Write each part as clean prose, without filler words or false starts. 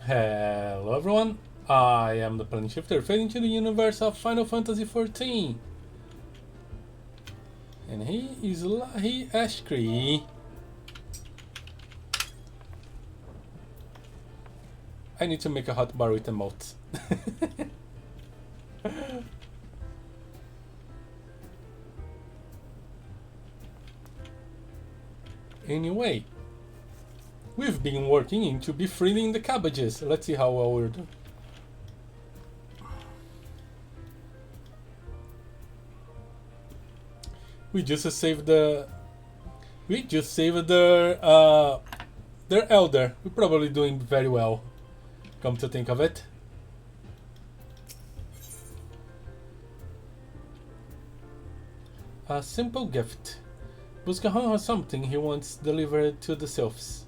Hello everyone, I am the Planet Shifter, fading into the universe of Final Fantasy XIV. And he is Lahee Eshkree. I need to make a hot bar with emotes. Anyway, we've been working into befriending the cabbages. Let's see how well we're doing. We just saved their elder. We're probably doing very well, come to think of it. A simple gift. Buscahan has something he wants delivered to the sylphs.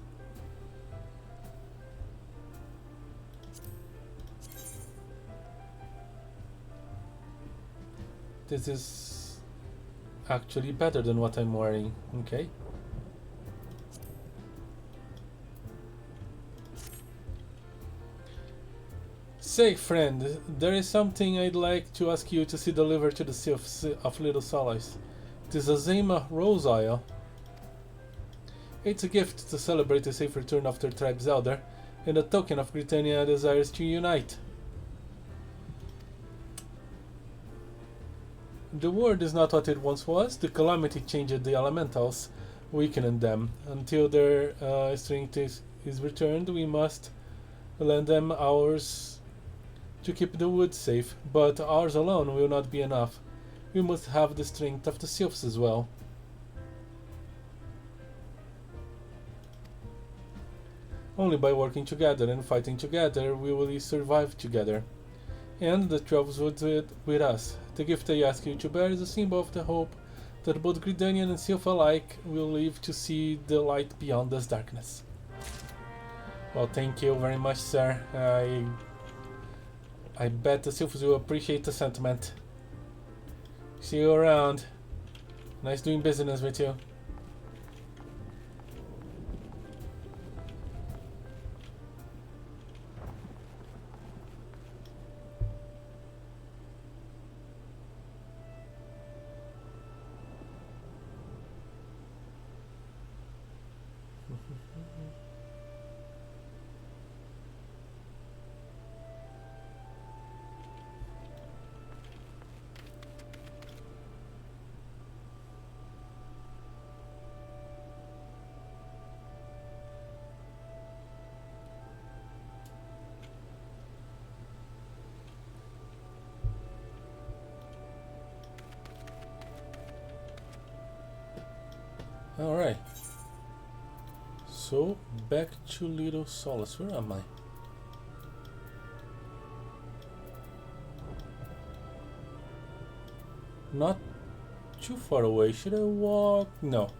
This is actually better than what I'm wearing. Okay. Say, friend, there is something I'd like to ask you to see delivered to the sylphs of Little Solace. It is a Zema rose oil. It's a gift to celebrate the safe return of their tribe's elder, and a token of Britannia desires to unite. The world is not what it once was. The calamity changed the elementals, weakening them. Until their strength is returned, we must lend them ours to keep the woods safe, but ours alone will not be enough. We must have the strength of the sylphs as well. Only by working together and fighting together will we survive together. And the 12 woods with us. The gift I ask you to bear is a symbol of the hope that both Gridanian and Sylph alike will live to see the light beyond this darkness. Well, thank you very much, sir. I bet the Sylphs will appreciate the sentiment. See you around. Nice doing business with you. Alright. So, back to Little Solace. Where am I? Not too far away. Should I walk? No.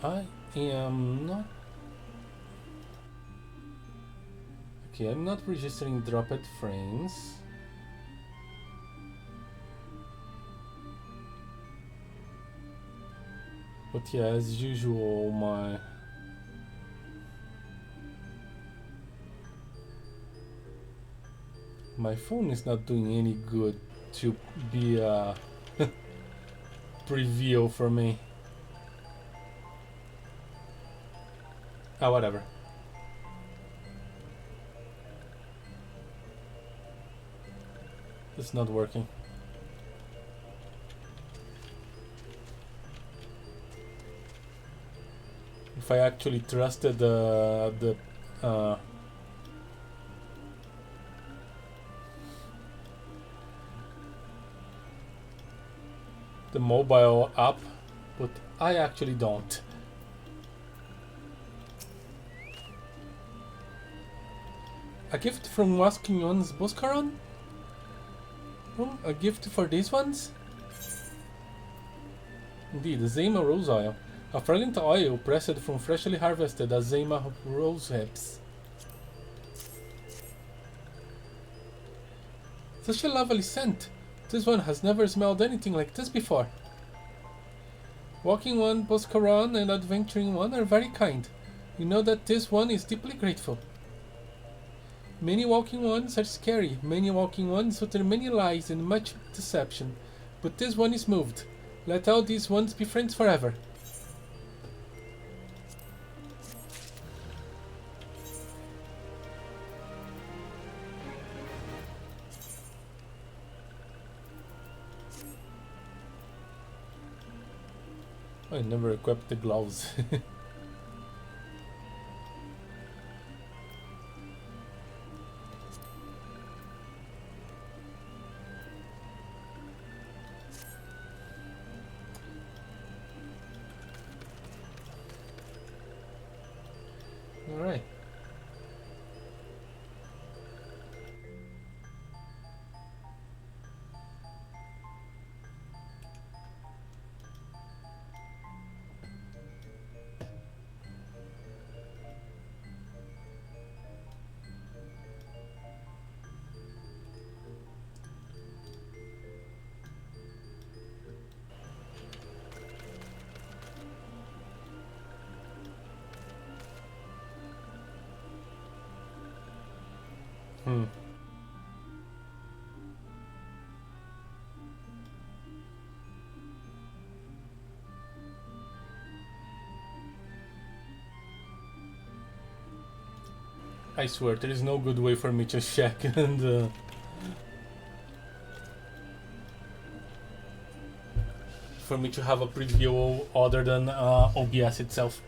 I am not... Okay, I'm not registering dropped frames. But yeah, as usual, my phone is not doing any good to be a preview for me. Ah, whatever. It's not working. If I actually trusted the mobile app, but I actually don't. A gift from Waskion's Boscaron? Oh, a gift for these ones? Indeed, Azema rose oil. A fragrant oil pressed from freshly harvested Azema rose hips. Such a lovely scent. This one has never smelled anything like this before. Walking one, Boscaron, and Adventuring one are very kind. You know that this one is deeply grateful. Many walking ones are scary. Many walking ones utter many lies and much deception. But this one is moved. Let all these ones be friends forever. I never equipped the gloves. Alright. I swear, there is no good way for me to check and for me to have a preview other than OBS itself.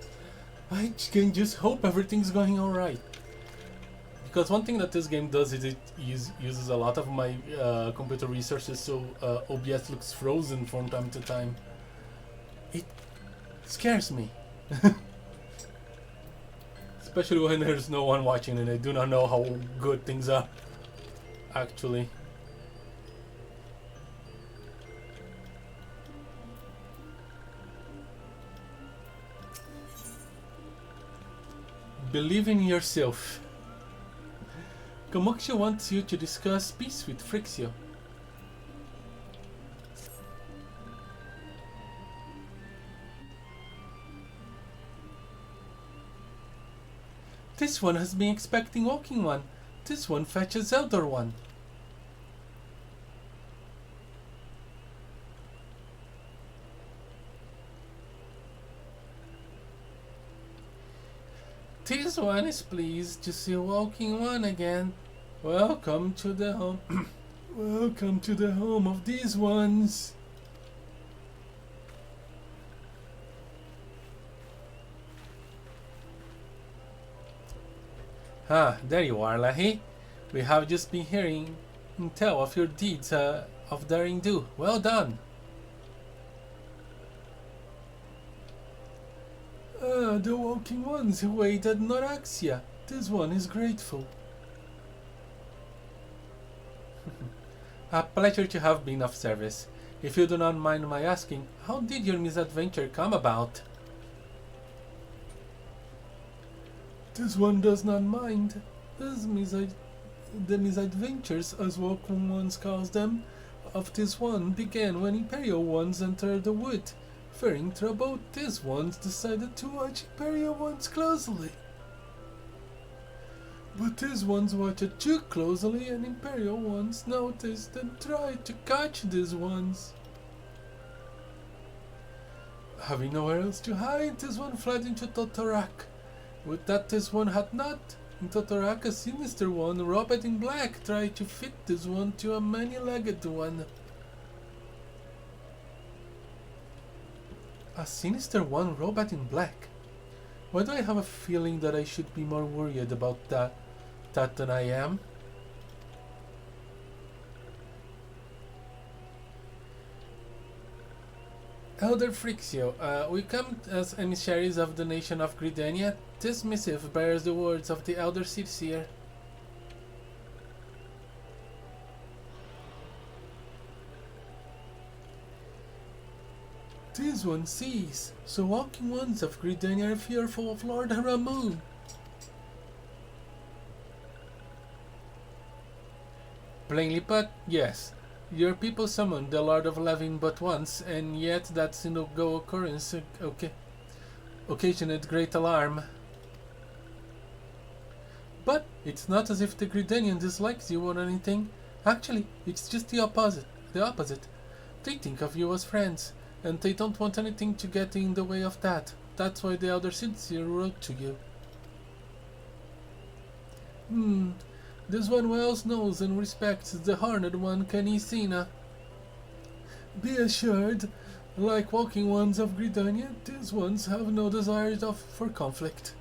I can just hope everything's going alright. Because one thing that this game does is it uses a lot of my computer resources, so OBS looks frozen from time to time. It scares me. Especially when there's no one watching and I do not know how good things are, actually. Believe in yourself. Kamoksha wants you to discuss peace with Phrixio. This one has been expecting walking one. This one fetches elder one. This one is pleased to see walking one again. Welcome to the home. Welcome to the home of these ones. Ah, there you are, Lahee. We have just been hearing tell of your deeds of daring do. Well done. The walking ones who wait at Noraxia. This one is grateful. A pleasure to have been of service. If you do not mind my asking, how did your misadventure come about? This one does not mind. The misadventures, as walking ones calls them, of this one began when Imperial ones entered the wood. Fearing trouble, these ones decided to watch Imperial ones closely. But these ones watched too closely and Imperial ones noticed and tried to catch these ones. Having nowhere else to hide, this one fled into Totorak. Would that this one had not, In Totoraka, sinister one, robed in black, tried to fit this one to a many-legged one. A sinister one robed in black? Why do I have a feeling that I should be more worried about that than I am? Elder Phrixio, we come as emissaries of the nation of Gridania. This missive bears the words of the Elder Seer. This one sees, so walking ones of Gridania are fearful of Lord Ramu. Plainly put, yes. Your people summoned the Lord of Levin but once, and yet that single occurrence occasioned great alarm. But it's not as if the Gridanian dislikes you or anything. Actually, it's just the opposite. They think of you as friends, and they don't want anything to get in the way of that. That's why the Elder Sincere wrote to you. This one well knows and respects the Horned One, Canisina. Be assured, like walking ones of Gridania, these ones have no desire for conflict.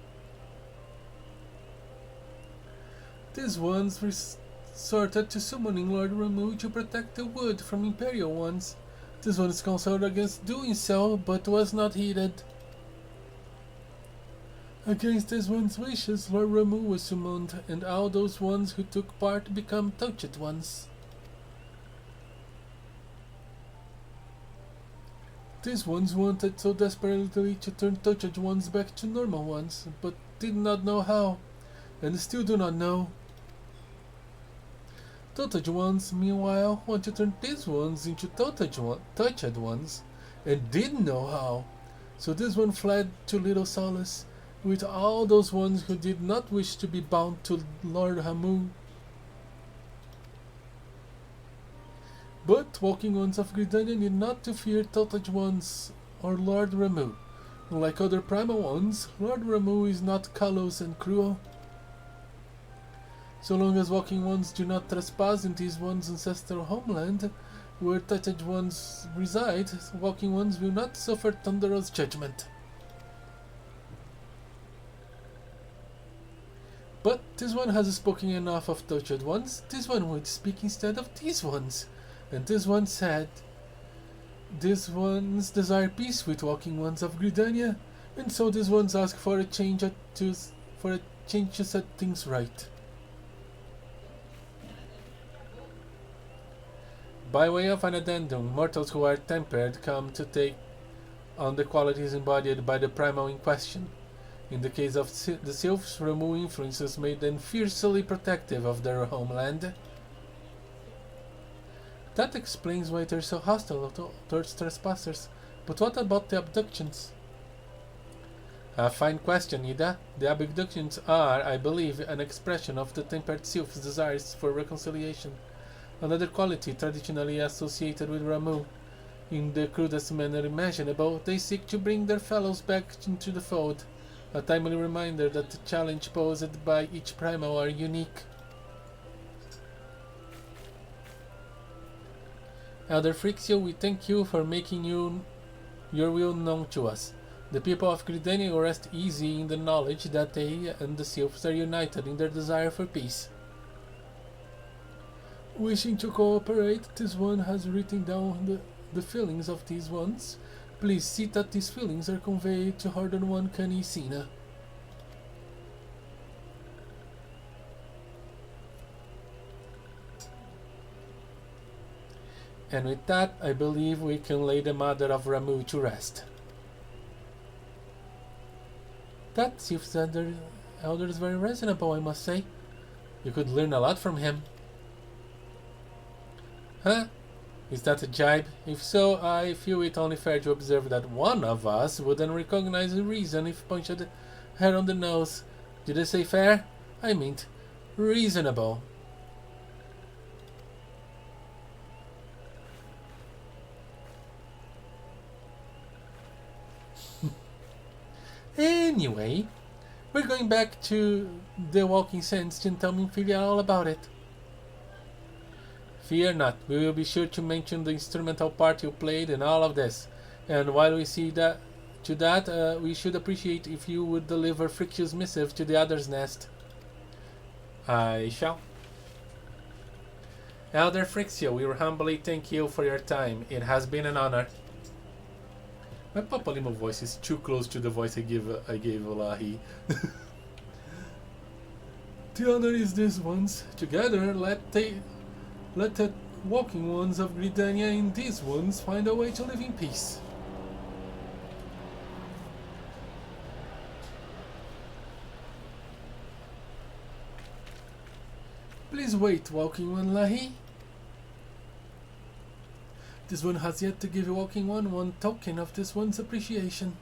These ones resorted to summoning Lord Ramu to protect the wood from Imperial ones. This one is concerned against doing so, but was not heeded. Against this one's wishes, Lord Ramu was summoned, and all those ones who took part become touched ones. These ones wanted so desperately to turn touched ones back to normal ones, but did not know how, and still do not know. Touched ones, meanwhile, want to turn these ones into touched ones, and did know how. So this one fled to Little Solace, with all those ones who did not wish to be bound to Lord Ramu. But walking ones of Gridania need not to fear touched ones or Lord Ramu. Like other primal ones, Lord Ramu is not callous and cruel. So long as walking ones do not trespass in these one's ancestral homeland, where touched ones reside, walking ones will not suffer thunderous judgment. But this one has spoken enough of touched ones. This one would speak instead of these ones. And this one said, these ones desire peace with walking ones of Gridania, and so these ones ask for a change to set things right. By way of an addendum, mortals who are tempered come to take on the qualities embodied by the primal in question. In the case of the Sylphs, Ramu influences made them fiercely protective of their homeland. That explains why they're so hostile towards trespassers. But what about the abductions? A fine question, Ida. The abductions are, I believe, an expression of the tempered Sylph's desires for reconciliation, another quality traditionally associated with Ramu. In the crudest manner imaginable, they seek to bring their fellows back into the fold. A timely reminder that the challenge posed by each primal are unique. Elder Phrixio, we thank you for making your will known to us. The people of Gridania will rest easy in the knowledge that they and the Sylphs are united in their desire for peace. Wishing to cooperate, this one has written down the feelings of these ones. Please see that these feelings are conveyed to Horned One Canisina. And with that, I believe we can lay the mother of Ramu to rest. That Sylph's elder is very reasonable, I must say. You could learn a lot from him. Huh? Is that a jibe? If so, I feel it only fair to observe that one of us wouldn't recognize the reason if punched her on the nose. Did I say fair? I meant reasonable. Anyway, We're going back to the Walking Sands and tell Filia all about it. Fear not, we will be sure to mention the instrumental part you played in all of this. And while we see that we should appreciate if you would deliver Frictious missive to the other's nest. I shall. Elder Frixio, we humbly thank you for your time. It has been an honor. My Papalimo voice is too close to the voice I gave Lahee. The honor is this one's. Together, let the walking ones of Gridania and these ones find a way to live in peace. Please wait, Walking One Lahee. This one has yet to give Walking One token of this one's appreciation.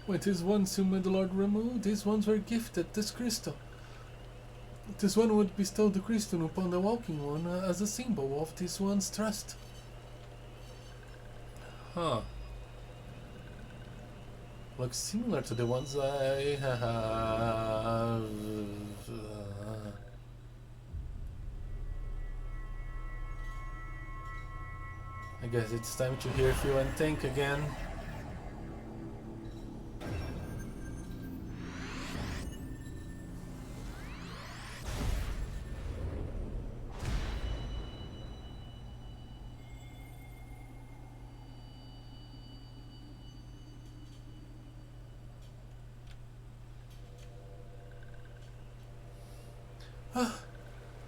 When these ones whom the Lord removed, these ones were gifted this crystal. This one would bestow the crystal upon the Walking One as a symbol of this one's trust. Huh. Looks similar to the ones I have. I guess it's time to hear you and think again.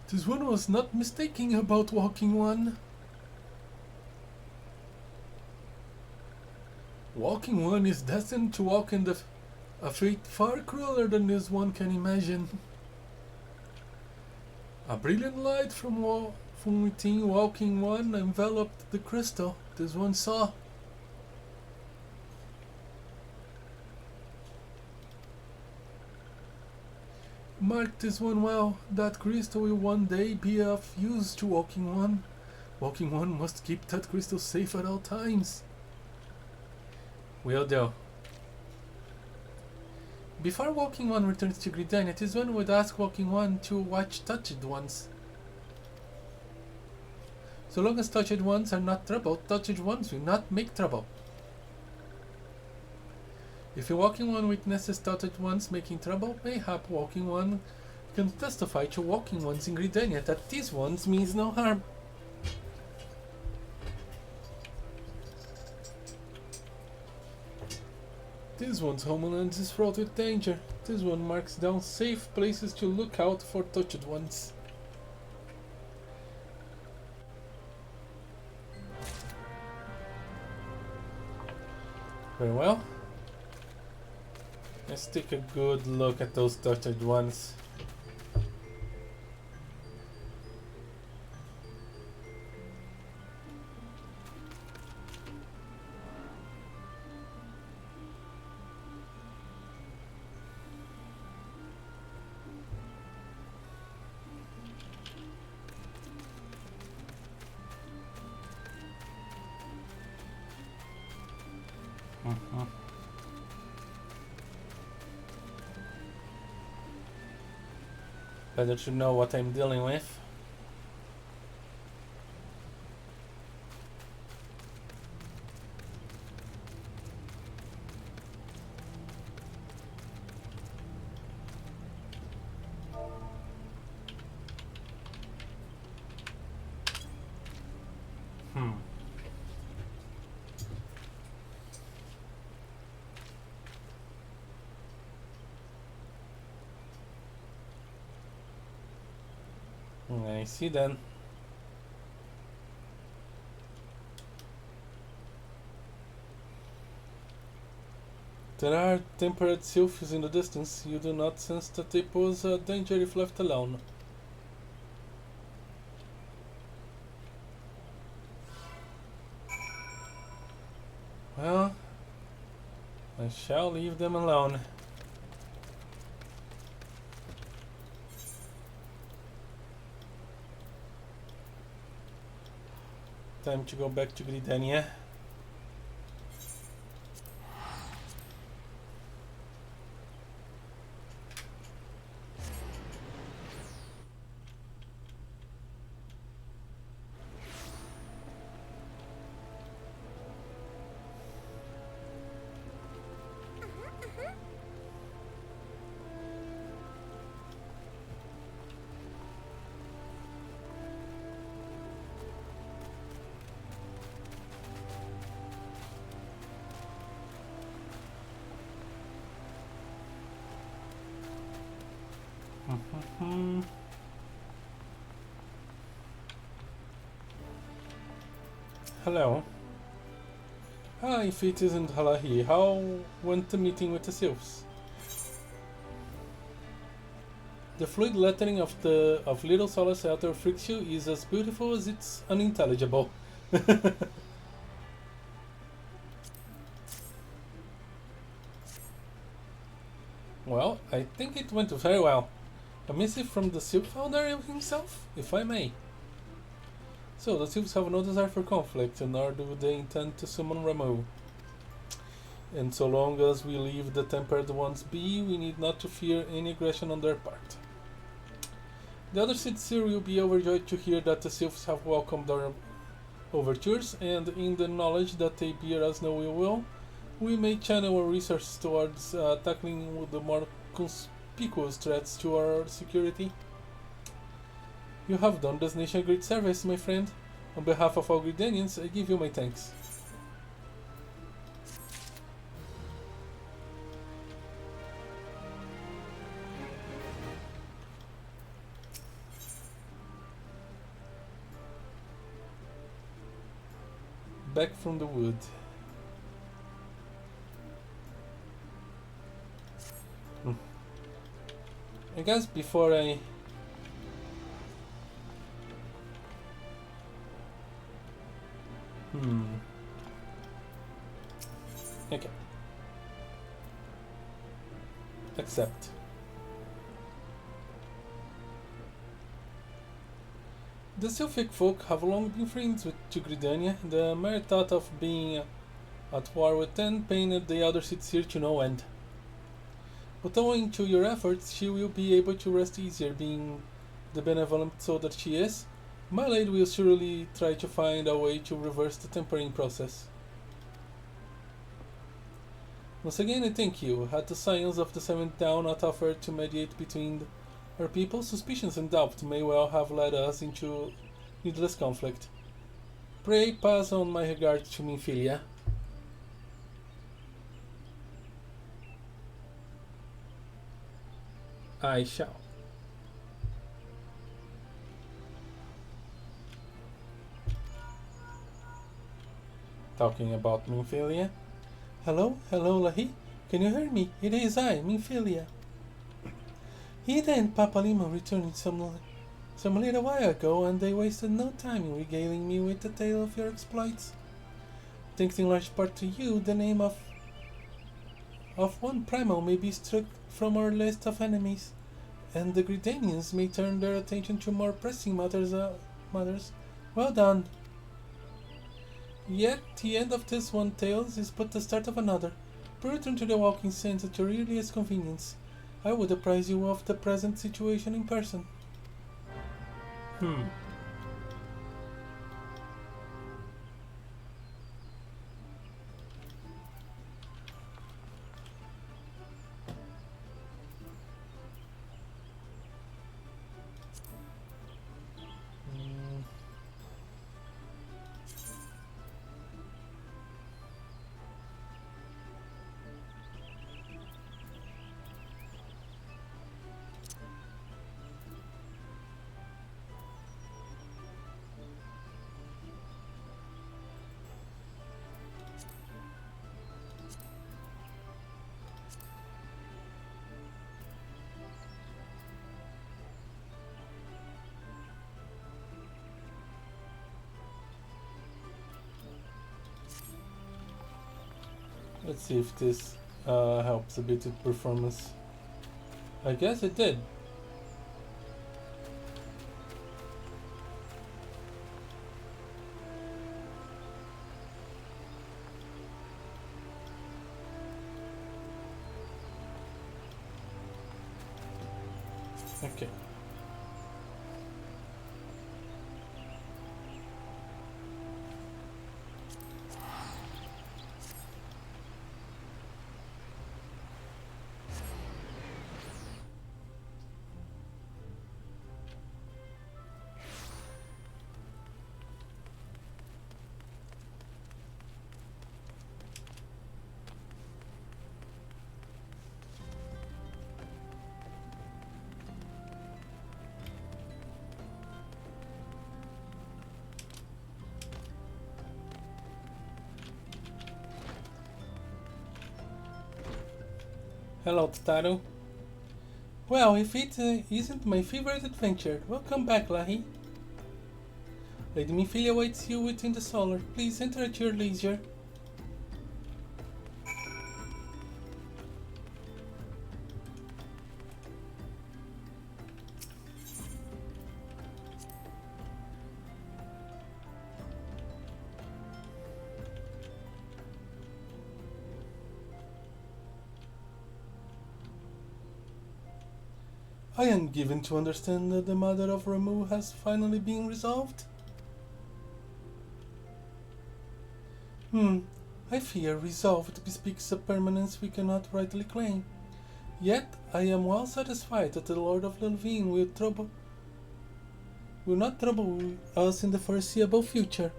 This one was not mistaken about Walking One. Walking One is destined to walk in a fate far crueler than this one can imagine. A brilliant light from within Walking One enveloped the crystal this one saw. Mark this one well, that crystal will one day be of use to Walking One. Walking One must keep that crystal safe at all times. Will do. Before Walking One returns to Gridania, this one would ask Walking One to watch Touched Ones. So long as Touched Ones are not trouble, Touched Ones will not make trouble. If a Walking One witnesses Touched Ones making trouble, mayhap Walking One can testify to Walking Ones in Gridania that these ones means no harm. This one's homeland is fraught with danger. This one marks down safe places to look out for Touched Ones. Very well. Let's take a good look at those Touched Ones. Better to know what I'm dealing with. I see then. There are temperate sylphs in the distance. You do not sense that they pose a danger if left alone. Well, I shall leave them alone. Time to go back to Gridania. Hmm. Hello. Ah, if it isn't Lahee, how went the meeting with the sylphs? The fluid lettering of Little Solace Altar freaks you is as beautiful as it's unintelligible. Well, I think it went very well. A missive from the Sylph Founder himself, if I may. So, the Sylphs have no desire for conflict, nor do they intend to summon Rameau. And so long as we leave the Tempered Ones be, we need not to fear any aggression on their part. The other cities here will be overjoyed to hear that the Sylphs have welcomed our overtures, and in the knowledge that they bear us no ill will, we may channel our resources towards tackling the more conspicuous threats to our security. You have done this nation a great service, my friend. On behalf of all Gridanians, I give you my thanks. Back from the wood. I guess before I... Okay. Accept. The Sylphic folk have long been friends with Gridania. The mere thought of being at war with them pained the other cities here to no end. But owing to your efforts, she will be able to rest easier, being the benevolent soul that she is. My lady will surely try to find a way to reverse the tempering process. Once again, I thank you. Had the science of the Seventh Down not offered to mediate between our people, suspicions and doubt may well have led us into needless conflict. Pray pass on my regards to Minfilia. I shall. Talking about Minfilia. Hello, Lahee. Can you hear me? It is I, Minfilia. Ida and Papa Lima returned some little while ago, and they wasted no time in regaling me with the tale of your exploits. Thanks in large part to you, the name of one primal may be struck from our list of enemies, and the Gridanians may turn their attention to more pressing matters. Well done. Yet the end of this one tales is but the start of another. Return to the Walking Sands at your earliest convenience. I would apprise you of the present situation in person. Let's see if this helps a bit with performance. I guess it did. Okay. Hello, Tataru. Well, if it isn't my favorite adventure, welcome back, Lahee. Lady Miphilia awaits you within the solar. Please enter at your leisure. I am given to understand that the matter of Ramu has finally been resolved. I fear resolved bespeaks a permanence we cannot rightly claim. Yet I am well satisfied that the Lord of Lelvine will not trouble us in the foreseeable future.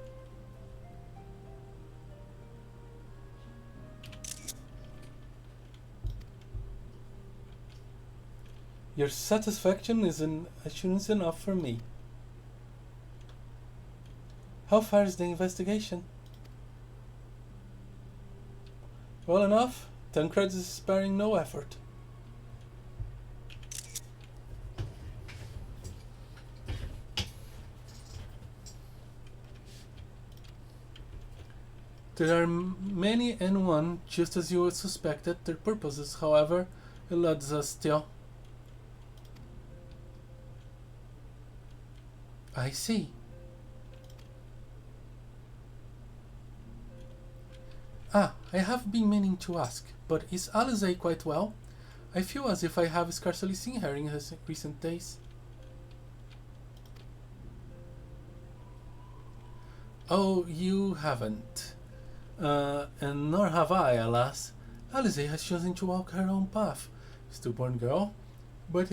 Your satisfaction is an assurance enough for me. How far is the investigation? Well enough. Tancred is sparing no effort. There are many and one, just as you suspected. Their purposes, however, eludes us still. I see. I have been meaning to ask, but is Eorzea quite well? I feel as if I have scarcely seen her in recent days. Oh, you haven't. And nor have I, alas. Eorzea has chosen to walk her own path, stubborn girl, but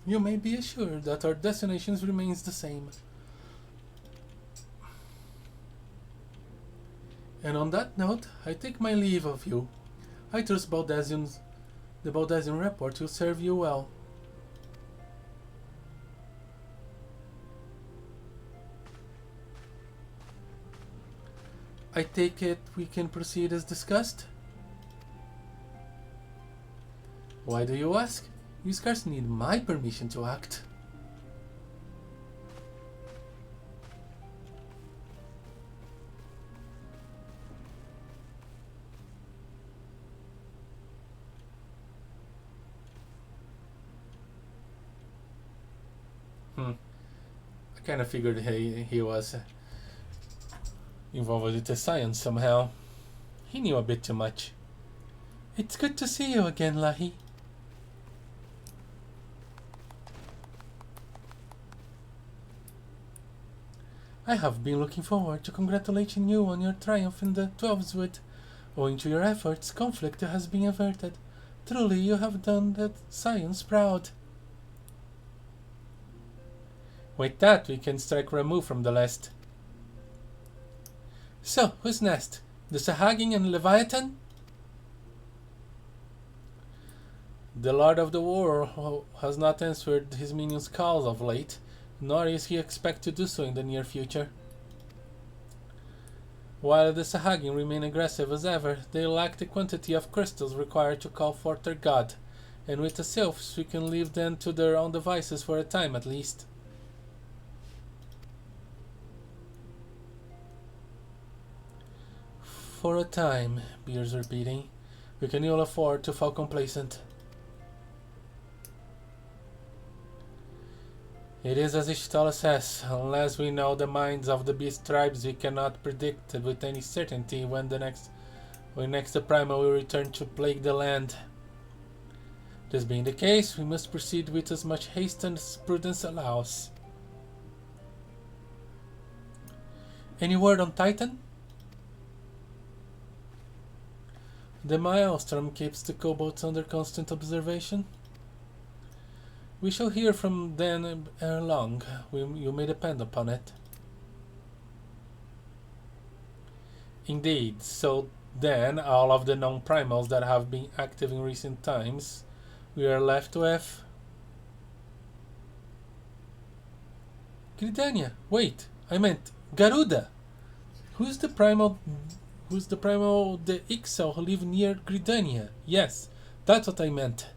you may be assured that our destination remains the same. And on that note, I take my leave of you. I trust the Baldassian report will serve you well. I take it we can proceed as discussed? Why do you ask? You scarce need my permission to act. I kind of figured he was involved with the science somehow. He knew a bit too much. It's good to see you again, Lahee. I have been looking forward to congratulating you on your triumph in the Twelveswood. Owing to your efforts, conflict has been averted. Truly, you have done that science proud. With that, we can strike Ramu from the list. So, who's next? The Sahagin and Leviathan? The Lord of the War has not answered his minions' calls of late, nor is he expected to do so in the near future. While the Sahagin remain aggressive as ever, they lack the quantity of crystals required to call forth their god, and with the sylphs we can leave them to their own devices for a time at least. For a time, bears repeating. We can ill afford to fall complacent. It is as Ishtal says, unless we know the minds of the beast tribes, we cannot predict with any certainty when next the Primal will return to plague the land. This being the case, we must proceed with as much haste as prudence allows. Any word on Titan? The Maelstrom keeps the kobolds under constant observation. We shall hear from them ere long, you may depend upon it. Indeed, so then all of the known primals that have been active in recent times, we are left with... Gridania, wait, I meant Garuda! Who's the primal the Ixel who live near Gridania? Yes, That's what I meant.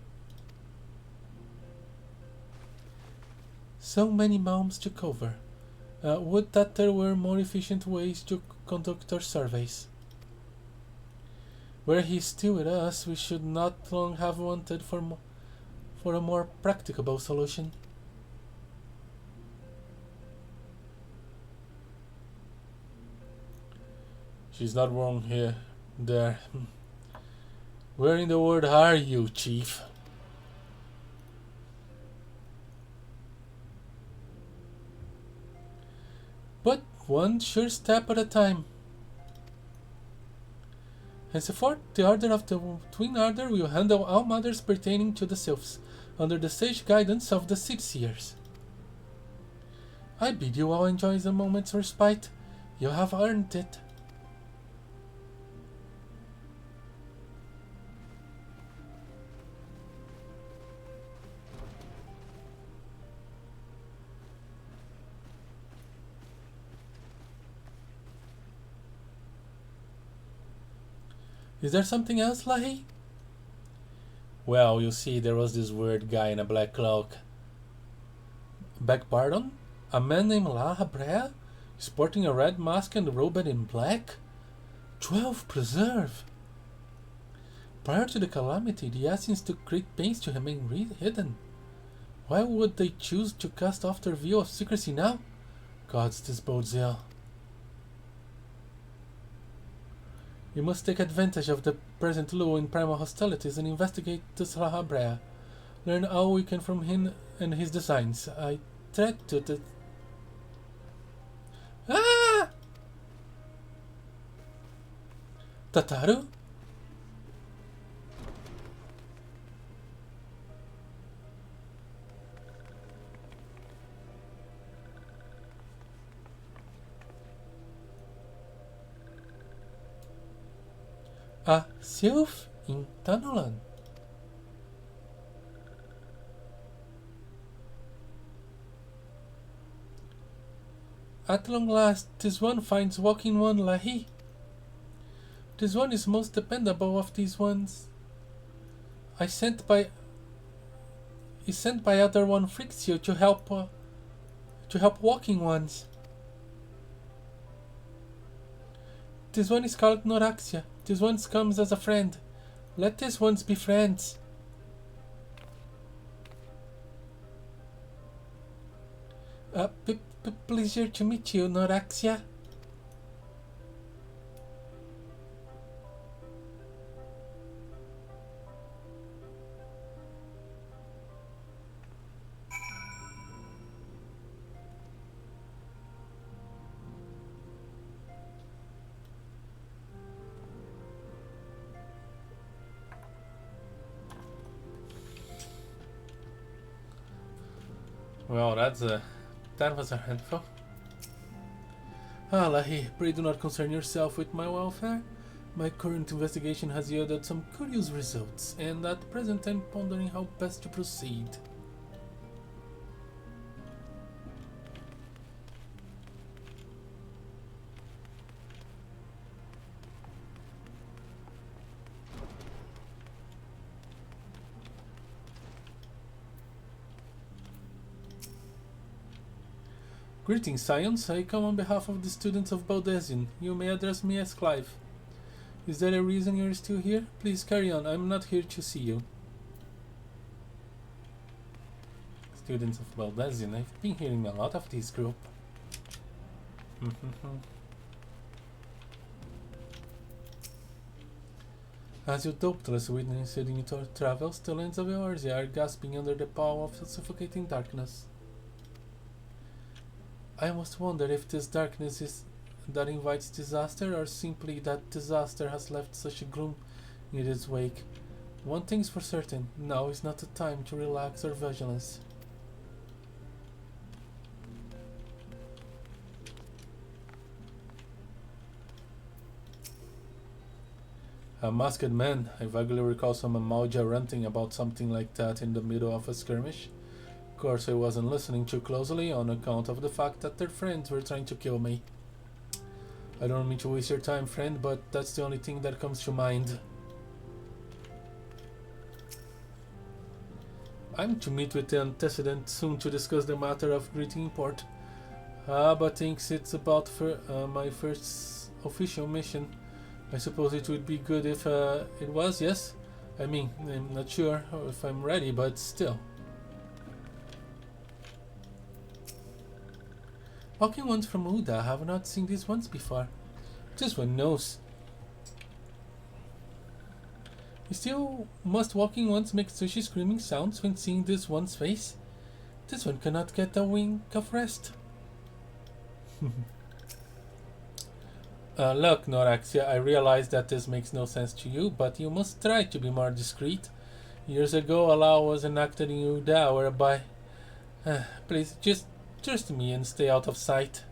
So many mounds to cover. Would that there were more efficient ways to conduct our surveys. Were he still with us, we should not long have wanted for a more practicable solution. She's not wrong here. There. Where in the world are you, Chief? But one sure step at a time. Henceforth, the Order of the Twin Order will handle all matters pertaining to the Sylphs, under the sage guidance of the Seers. I bid you all enjoy the moment's respite. You have earned it. Is there something else, Lahee? Well, you see, there was this weird guy in a black cloak. Beg pardon? A man named Lahee Eshkree? Sporting a red mask and robed in black? 12 preserve! Prior to the calamity, the Assassins took great pains to remain hidden. Why would they choose to cast off their veil of secrecy now? Gods, this bodes ill. We must take advantage of the present lull in primal hostilities and investigate this Lahee Eshkree. Learn all we can from him and his designs. I tread to the... Ah! Tataru? A sylph in Tanulan. At long last, this one finds walking one Lahee. This one is most dependable of these ones. Is sent by other one Frixio to help walking ones. This one is called Noraxia. This one comes as a friend. Let these ones be friends. Pleasure to meet you, Noraxia. Well, that was a handful. Ah, Lahee, pray do not concern yourself with my welfare. My current investigation has yielded some curious results, and at present I'm pondering how best to proceed. Greetings, Science. I come on behalf of the students of Baldesion. You may address me as Clive. Is there a reason you're still here? Please carry on. I'm not here to see you. Students of Baldesion. I've been hearing a lot of this group. As you doubtless witnessed in your travels, the lands of Eorzea are gasping under the power of suffocating darkness. I must wonder if this darkness is that invites disaster, or simply that disaster has left such a gloom in its wake. One thing's for certain, now is not the time to relax our vigilance. A masked man. I vaguely recall some Amalja ranting about something like that in the middle of a skirmish. Of course, I wasn't listening too closely on account of the fact that their friends were trying to kill me. I don't mean to waste your time, friend, but that's the only thing that comes to mind. I'm to meet with the antecedent soon to discuss the matter of great import. Abba thinks it's about my first official mission. I suppose it would be good if it was, yes? I mean, I'm not sure if I'm ready, but still. Walking ones from Uda, I have not seen these ones before. This one knows. Still, must walking ones make sushi screaming sounds when seeing this one's face? This one cannot get a wink of rest. Look, Noraxia, I realize that this makes no sense to you, but you must try to be more discreet. Years ago, a law was enacted in Uda whereby... please, just trust me and stay out of sight.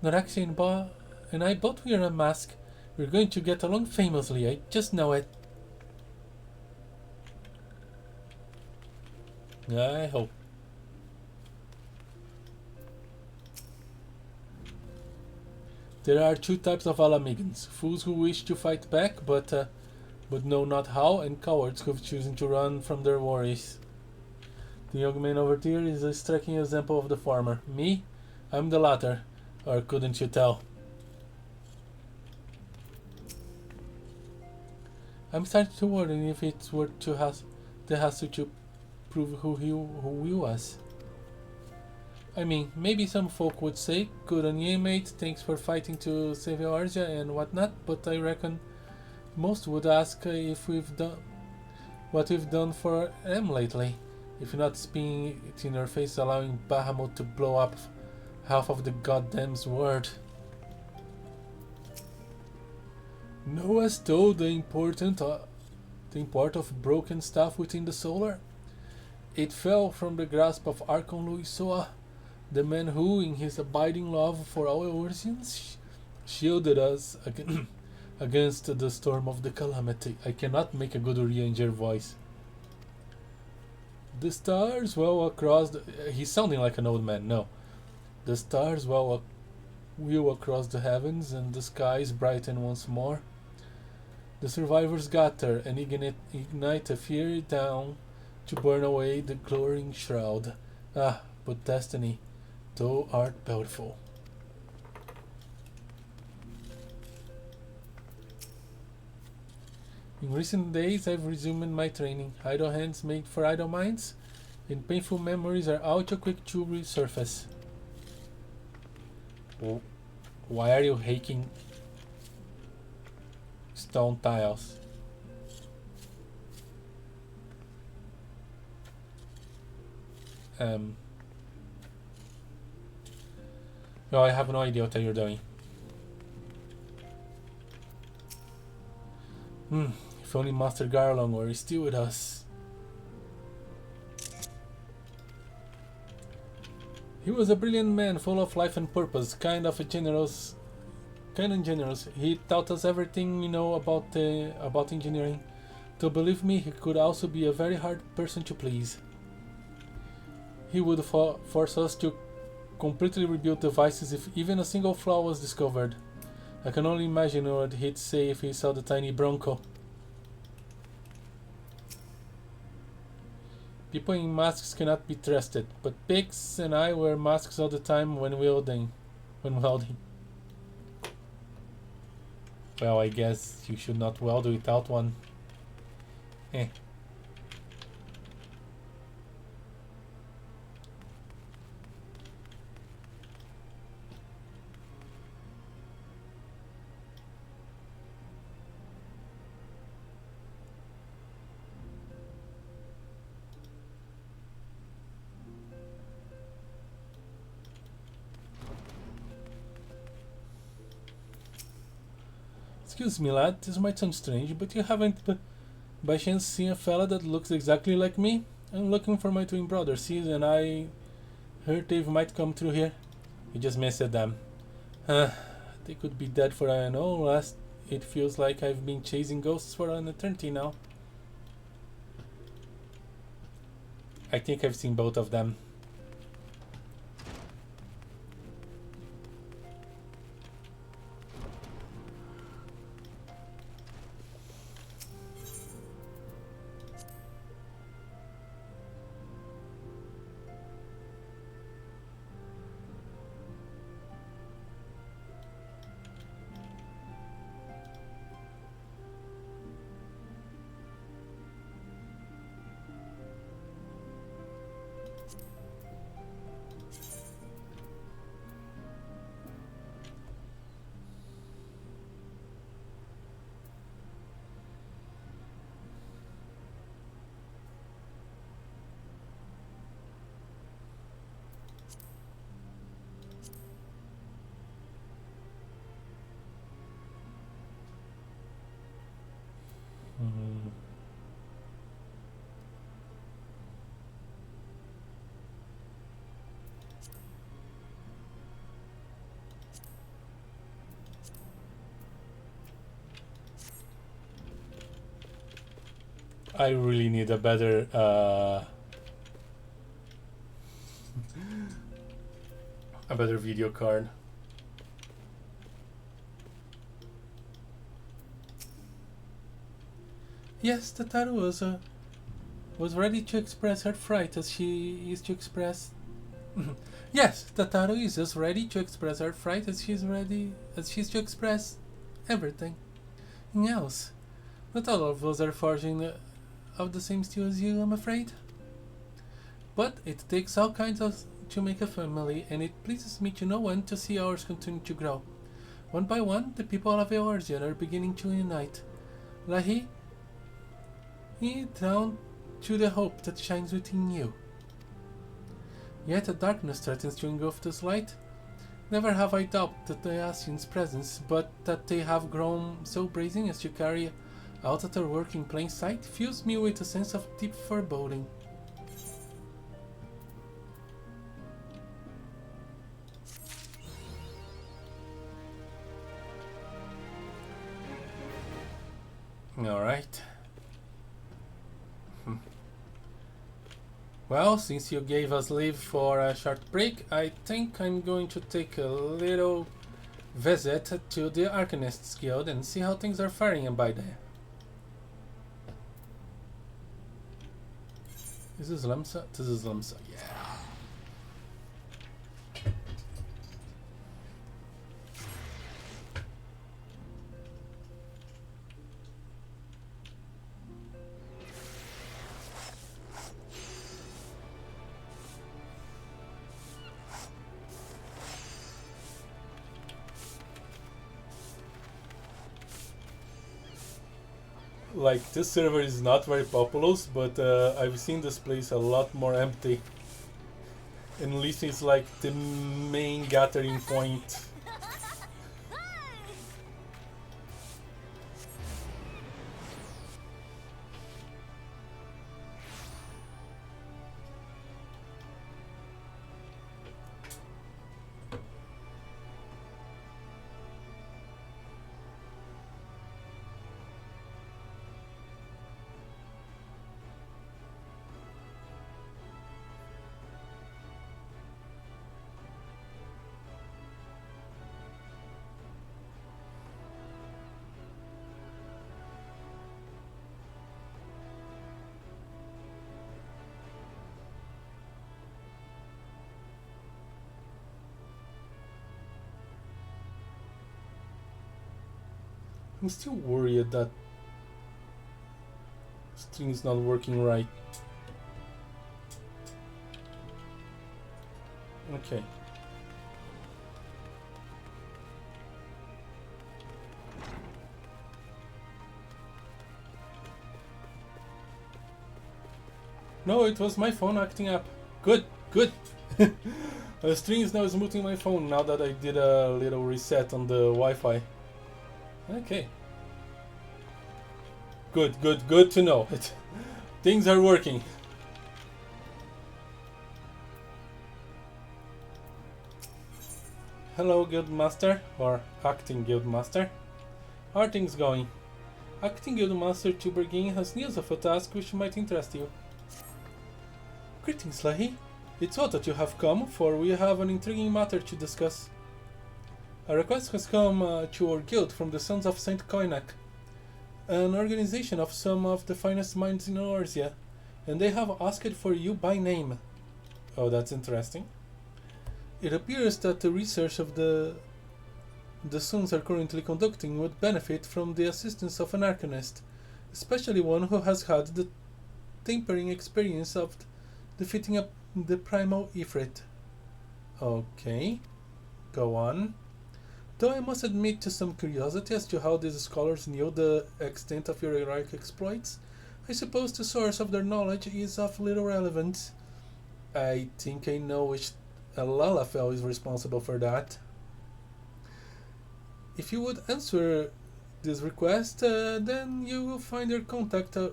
Noraxia and I both wear a mask. We're going to get along famously, I just know it. I hope. There are two types of Alamigans: fools who wish to fight back, but know not how, and cowards who've chosen to run from their worries. The young man over there is a striking example of the former. Me? I'm the latter. Or couldn't you tell? I'm starting to worry if it's worth the hassle to prove who he was. I mean, maybe some folk would say, good on you, mate, thanks for fighting to save Eorzea and whatnot, but I reckon most would ask if what we've done for them lately. If not spinning it in your face, allowing Bahamut to blow up half of the goddamn sword. Noah's told the import of broken stuff within the solar. It fell from the grasp of Archon Luisoa, the man who, in his abiding love for all Eorzeans, shielded us against the storm of the calamity. I cannot make a good Urianger voice. The stars well across he's sounding like an old man, no. The stars wheel across the heavens and the skies brighten once more. The survivors gather and ignite a fury down to burn away the glowing shroud. Ah, but destiny, thou art bountiful. In recent days I've resumed my training. Idle hands make for idle minds, and painful memories are all too quick to resurface. Why are you haking stone tiles? No, I have no idea what you're doing. If only Master Garlong were still with us. He was a brilliant man, full of life and purpose, kind and generous. He taught us everything we know about engineering. To believe me, he could also be a very hard person to please. He would force us to completely rebuild devices if even a single flaw was discovered. I can only imagine what he'd say if he saw the tiny Bronco. People in masks cannot be trusted, but Pix and I wear masks all the time when welding. Well, I guess you should not weld without one. Excuse me, lad, this might sound strange, but you haven't by chance seen a fella that looks exactly like me? I'm looking for my twin brothers, and I heard they might come through here. You just missed them. They could be dead for all I know. It feels like I've been chasing ghosts for an eternity now. I think I've seen both of them. Mm. I really need a better video card. Yes, Tataru was ready to express her fright as she is to express. Yes, Tataru is as ready to express her fright as she's to express everything else. Not all of us are forging of the same steel as you, I'm afraid. But it takes all kinds of to make a family, and it pleases me to know and to see ours continue to grow. One by one, the people of Eorzea are beginning to unite. Lahee, drawn to the hope that shines within you. Yet a darkness threatens to engulf this light. Never have I doubted the Ascian's presence, but that they have grown so brazen as to carry out at their work in plain sight fills me with a sense of deep foreboding. Alright. Well, since you gave us leave for a short break, I think I'm going to take a little visit to the Arcanists Guild and see how things are faring by there. Is this Lemsa? This is Lemsa, yeah. Like, this server is not very populous, but I've seen this place a lot more empty. And at least it's like the main gathering point. I'm still worried that string is not working right. Okay. No, it was my phone acting up. Good, good. The string is now smoothing my phone now that I did a little reset on the Wi-Fi. Okay. Good, good, good to know. Things are working. Hello, Guildmaster, or Acting Guildmaster. How are things going? Acting Guildmaster Tubergin has news of a task which might interest you. Greetings, Lahee. It's odd that you have come, for we have an intriguing matter to discuss. A request has come to our guild from the Sons of Saint Koinak, an organization of some of the finest minds in Eorzea, and they have asked for you by name. Oh, that's interesting. It appears that the research of the Sons are currently conducting would benefit from the assistance of an arcanist, especially one who has had the tempering experience of defeating the primal Ifrit. Okay, go on. Though I must admit to some curiosity as to how these scholars knew the extent of your heroic exploits, I suppose the source of their knowledge is of little relevance. I think I know which Lalafell is responsible for that. If you would answer this request, then you will find your contact a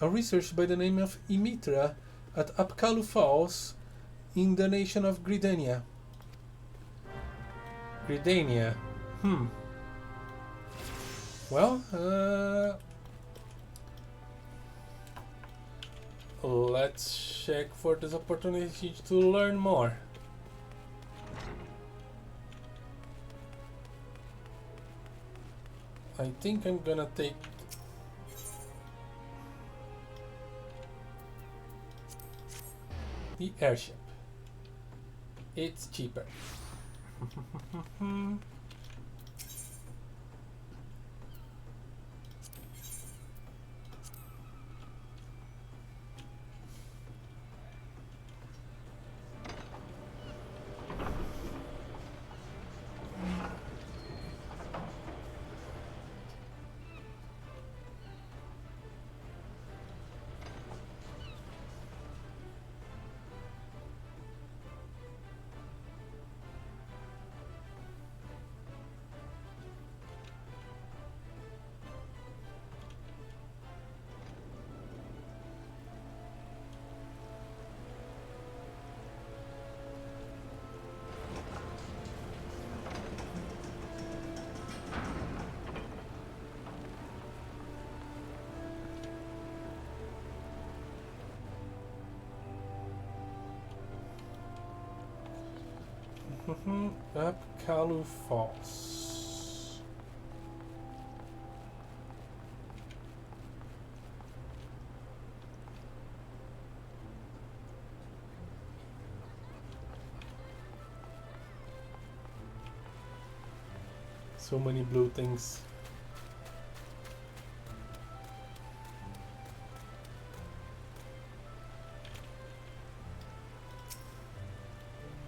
researcher by the name of Imitra at Apkalu Falls in the nation of Gridania. Gridania. Well, let's check for this opportunity to learn more. I think I'm gonna take the airship. It's cheaper. Apkalu Falls. So many blue things.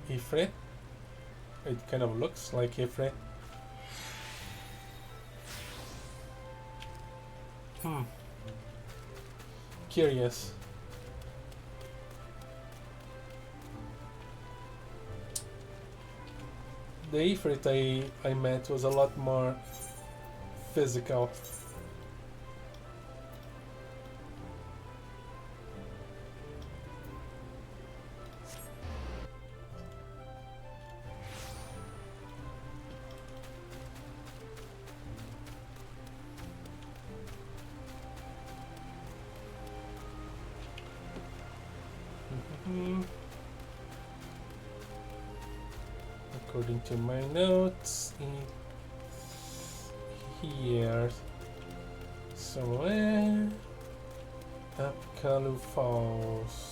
Ifrit. It kind of looks like Ifrit. Curious. The Ifrit I met was a lot more physical. According to my notes, here somewhere, Apkalu Falls.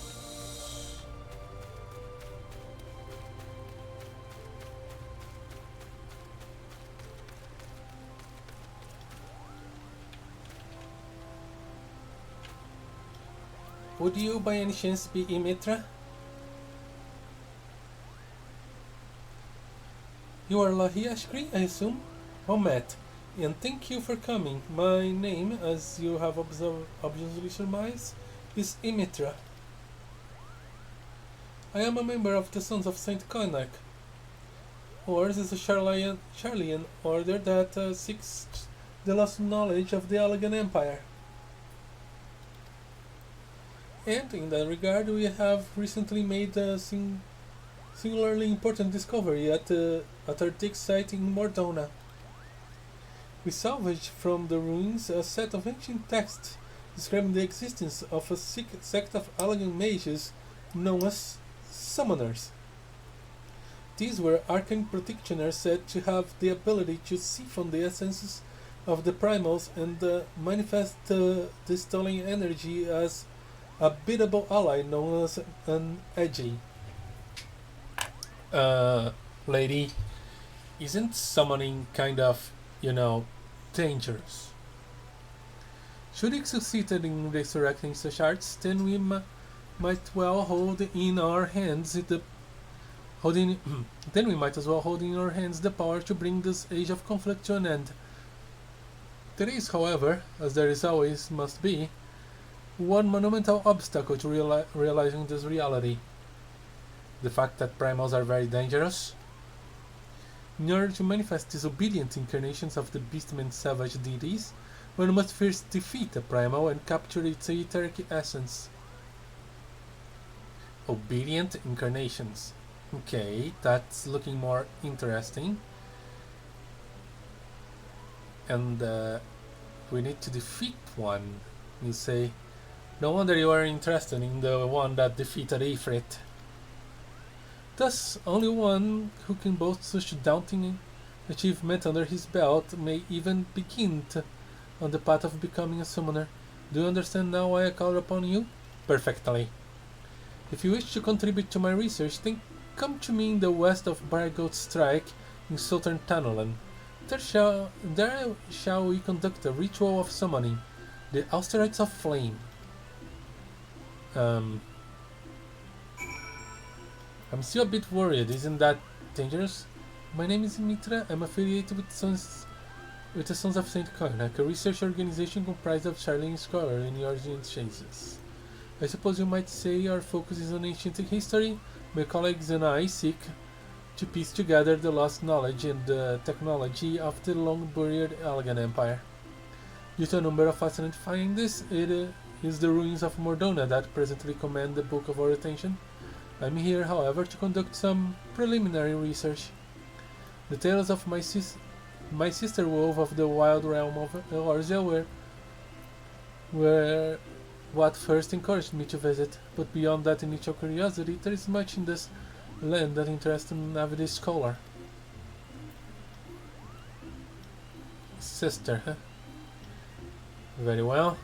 Would you by any chance be Imitra? You are Lahee Eshkree, I assume? Well met, and thank you for coming. My name, as you have obviously surmised, is Imitra. I am a member of the Sons of Saint Connacht. Ours is a Charlian order that seeks the lost knowledge of the Allegan Empire. And in that regard, we have recently made a singularly important discovery at our dig site in Mordona. We salvaged from the ruins a set of ancient texts describing the existence of a sect of Allegan mages known as summoners. These were arcane practitioners said to have the ability to siphon the essences of the primals and manifest the stolen energy as a biddable ally known as an edgy. Lady, isn't summoning kind of, dangerous? Should we succeed in resurrecting the shards, then we might well hold in our hands then we might as well hold in our hands the power to bring this age of conflict to an end. There is, however, as there is always must be, one monumental obstacle to realizing this reality. The fact that primals are very dangerous. In order to manifest disobedient incarnations of the beastman savage deities, one must first defeat a primal and capture its etheric essence. Obedient incarnations. Okay, that's looking more interesting. And we need to defeat one. You say, no wonder you are interested in the one that defeated Ifrit. Thus, only one who can boast such daunting achievement under his belt may even begin on the path of becoming a summoner. Do you understand now why I called upon you? Perfectly. If you wish to contribute to my research, then come to me in the west of Bargoat Strike in southern Tanolan. There shall we conduct a ritual of summoning, the Austerites of Flame. I'm still a bit worried, isn't that dangerous? My name is Mitra, I'm affiliated with the Sons of Saint Cognac, a research organization comprised of Charlene scholars in Eorzea chases. I suppose you might say our focus is on ancient history. My colleagues and I seek to piece together the lost knowledge and technology of the long-buried Elgan Empire. Due to a number of fascinating findings, it is the ruins of Mordona that presently command the bulk of our attention. I'm here, however, to conduct some preliminary research. The tales of my sister wove of the wild realm of Eorzea were what first encouraged me to visit, but beyond that initial curiosity, there is much in this land that interests an avid scholar. Sister, huh? Very well.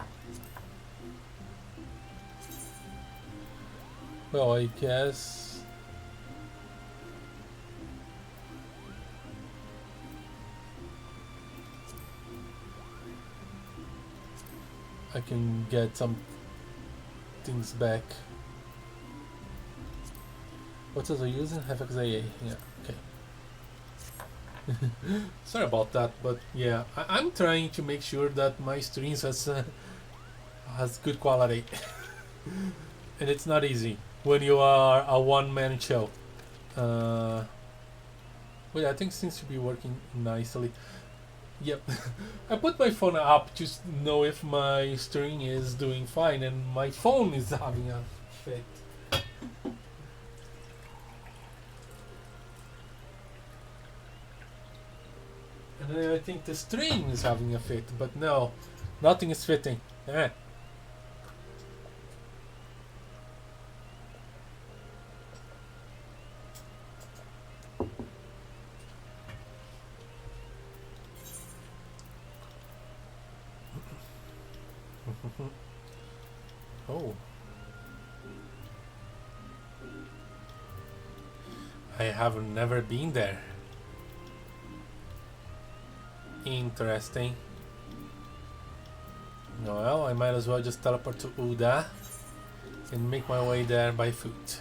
Well, I guess I can get some things back. What was I using? Heavensward. Yeah, okay. Sorry about that, but yeah, I'm trying to make sure that my streams has good quality, and it's not easy when you are a one-man show. Well, I think seems to be working nicely. Yep, I put my phone up to know if my stream is doing fine, and my phone is having a fit. And then I think the stream is having a fit, but no, nothing is fitting. Eh. Oh. I have never been there. Interesting. Well, I might as well just teleport to Uda and make my way there by foot.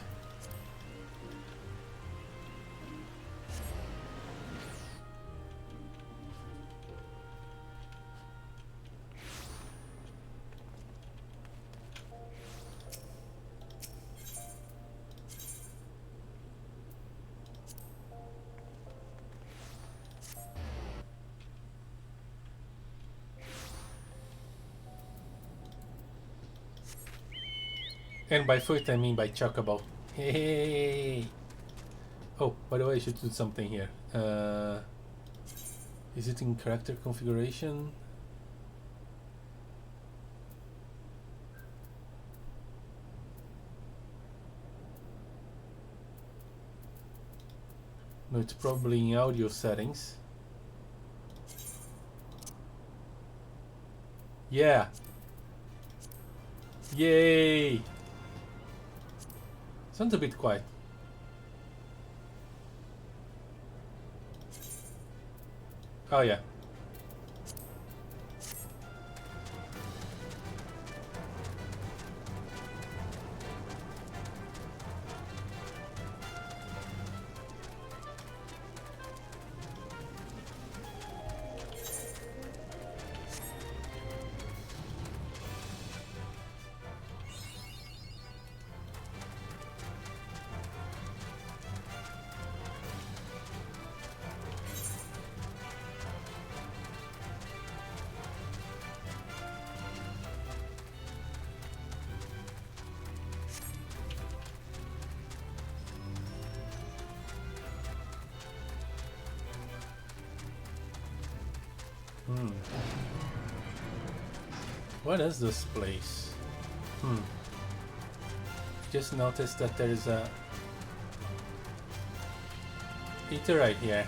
And by foot I mean by chocobo. Hey! Oh, by the way, I should do something here. Is it in character configuration? No, it's probably in audio settings. Yeah! Yay! Sounds a bit quiet. Oh yeah. Hmm. What is this place? Just noticed that there is a eater right here.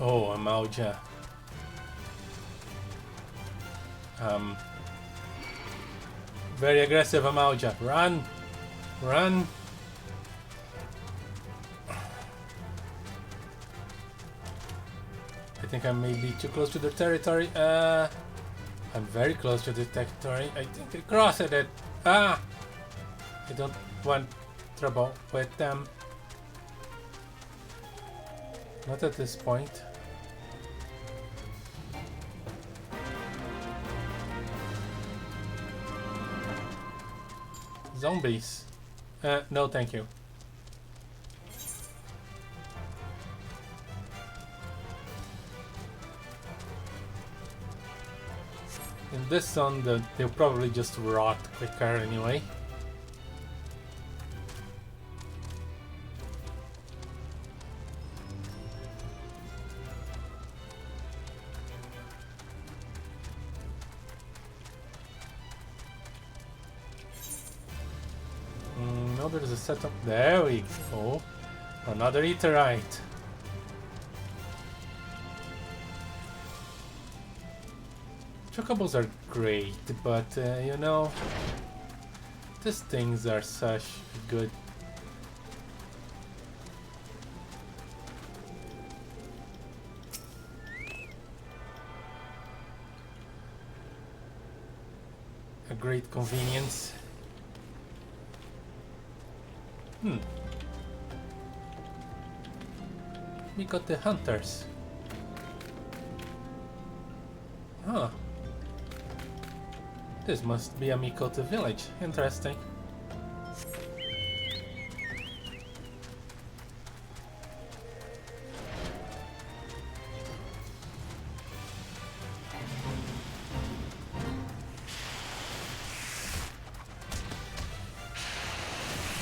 Oh, a Mauja. Very aggressive Amauja. Run! Run! I think I may be too close to their territory. I'm very close to the territory. I think I crossed it. I don't want trouble with them. Not at this point. Zombies. No thank you. In this zone, they'll probably just rot quicker anyway. Now there's a setup. There we go. Another Etherite. Chocobos are great, but you know, these things are such good. A great convenience. We got the hunters. Huh. This must be a Mikota village. Interesting.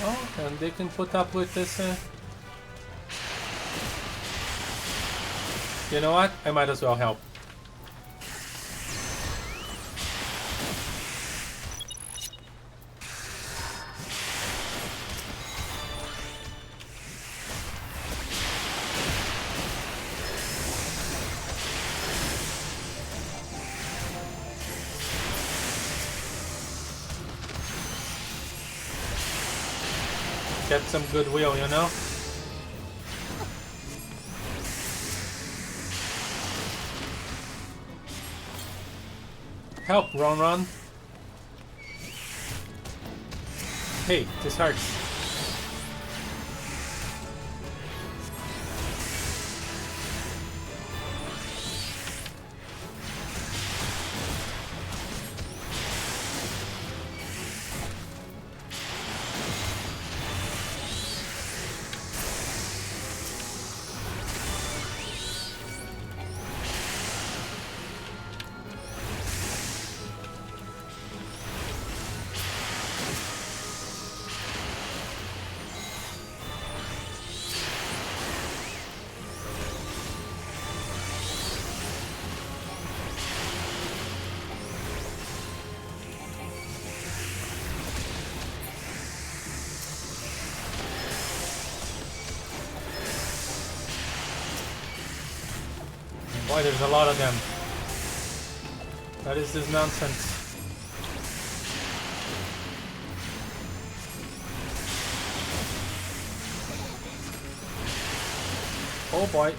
Oh, and they can put up with this. You know what? I might as well help. Get some goodwill, you know? Help, Ron. Hey, this hurts. Boy, there's a lot of them. What is this nonsense? Oh boy.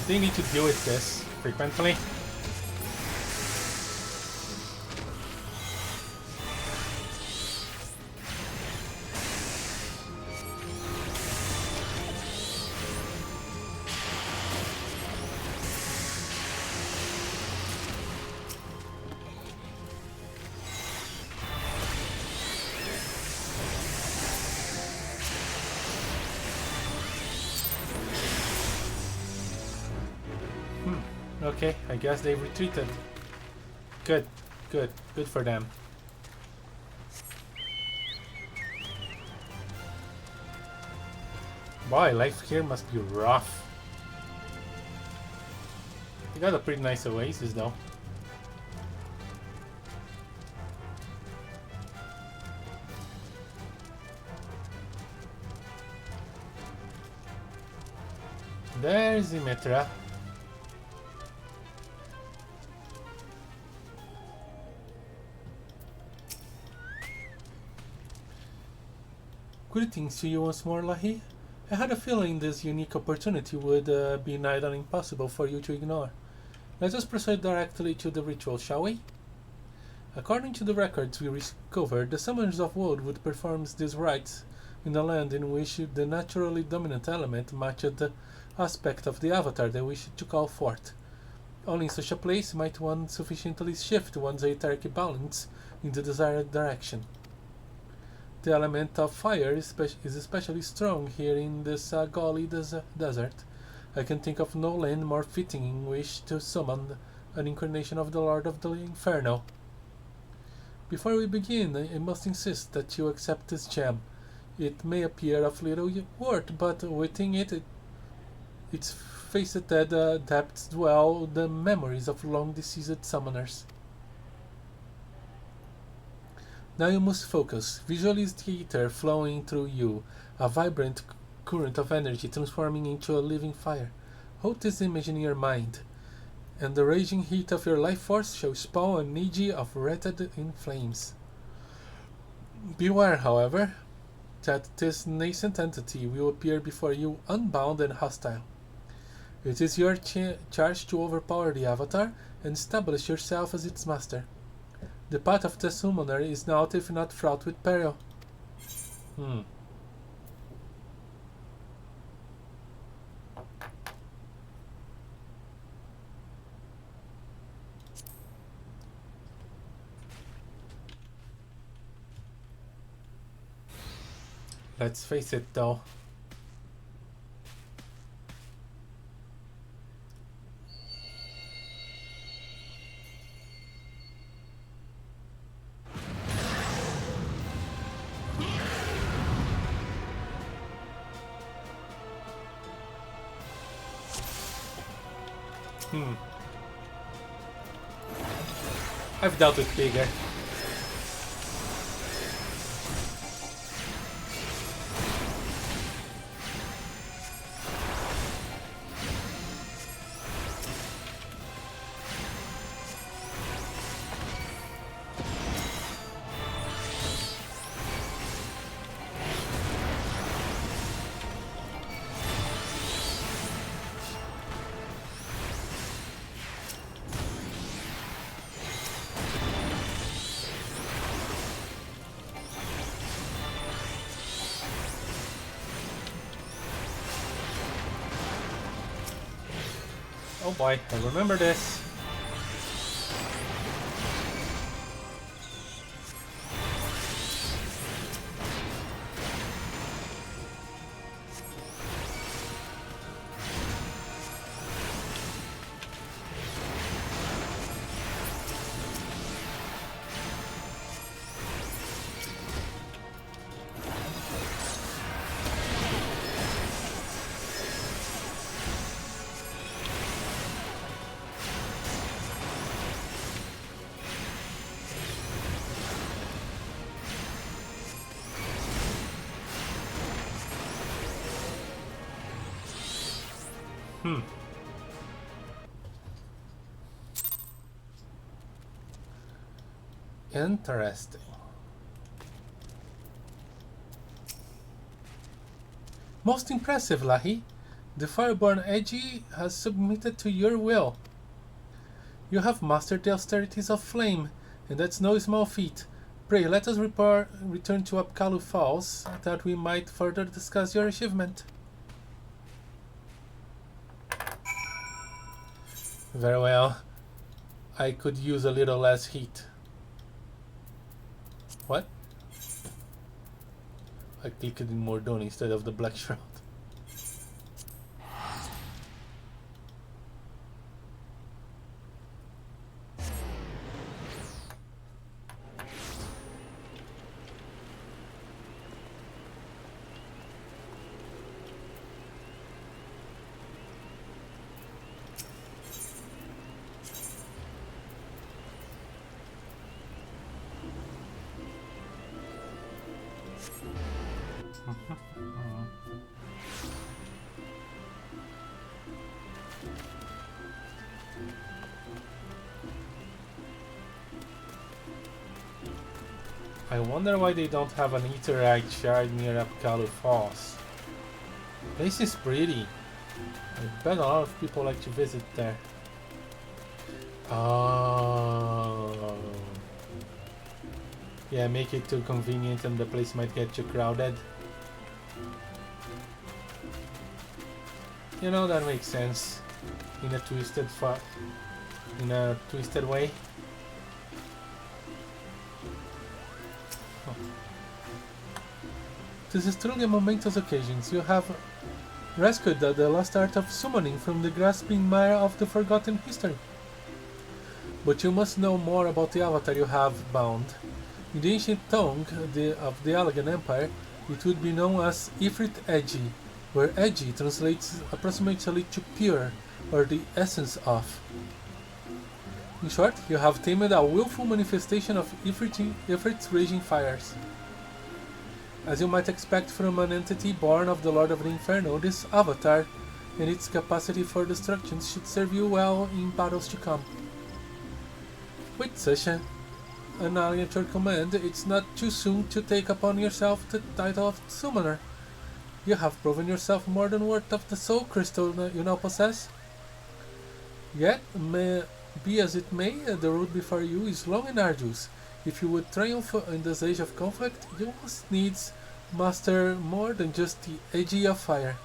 Do you need to deal with this frequently? Okay, I guess they've retreated. Good, good, good for them. Boy, life here must be rough. You got a pretty nice oasis though. There's Imitra. Greetings to you once more, Lahee. I had a feeling this unique opportunity would be neither impossible for you to ignore. Let us proceed directly to the ritual, shall we? According to the records we recovered, the summoners of wood would perform these rites in a land in which the naturally dominant element matched the aspect of the avatar they wished to call forth. Only in such a place might one sufficiently shift one's etheric balance in the desired direction. The element of fire is especially strong here in this Gully desert. I can think of no land more fitting in which to summon an incarnation of the Lord of the Inferno. Before we begin, I must insist that you accept this gem. It may appear of little worth, but within its faced depths dwell the memories of long-deceased summoners. Now you must focus. Visualize the ether flowing through you, a vibrant current of energy transforming into a living fire. Hold this image in your mind, and the raging heat of your life force shall spawn an energy of wreathed in flames. Beware, however, that this nascent entity will appear before you unbound and hostile. It is your charge to overpower the avatar and establish yourself as its master. The path of the summoner is not if not fraught with peril. Let's face it though. I've dealt with bigger. Oh boy, I remember this. Interesting. Most impressive, Lahee. The Fireborn Edgy has submitted to your will. You have mastered the austerities of flame, and that's no small feat. Pray, let us return to Apkalu Falls, that we might further discuss your achievement. Very well. I could use a little less heat. What? I clicked in Mordon instead of the Black Shroud. I wonder why they don't have an Etherite shard near Apkalu Falls. This is pretty. I bet a lot of people like to visit there. Oh. Yeah, make it too convenient and the place might get too crowded. You know, that makes sense. In a twisted way. This is truly a momentous occasion. You have rescued the lost art of summoning from the grasping mire of the forgotten history. But you must know more about the avatar you have bound. In the ancient tongue of the Allegan Empire, it would be known as Ifrit Edgy, where Edgy translates approximately to pure, or the essence of. In short, you have tamed a willful manifestation of Ifrit's raging fires. As you might expect from an entity born of the Lord of the Inferno, this avatar and its capacity for destruction should serve you well in battles to come. With such an alien at your command, it's not too soon to take upon yourself the title of Summoner. You have proven yourself more than worth of the soul crystal you now possess. Yet, be as it may, the road before you is long and arduous. If you would triumph in this age of conflict, you must needs master more than just the Edgy of Fire.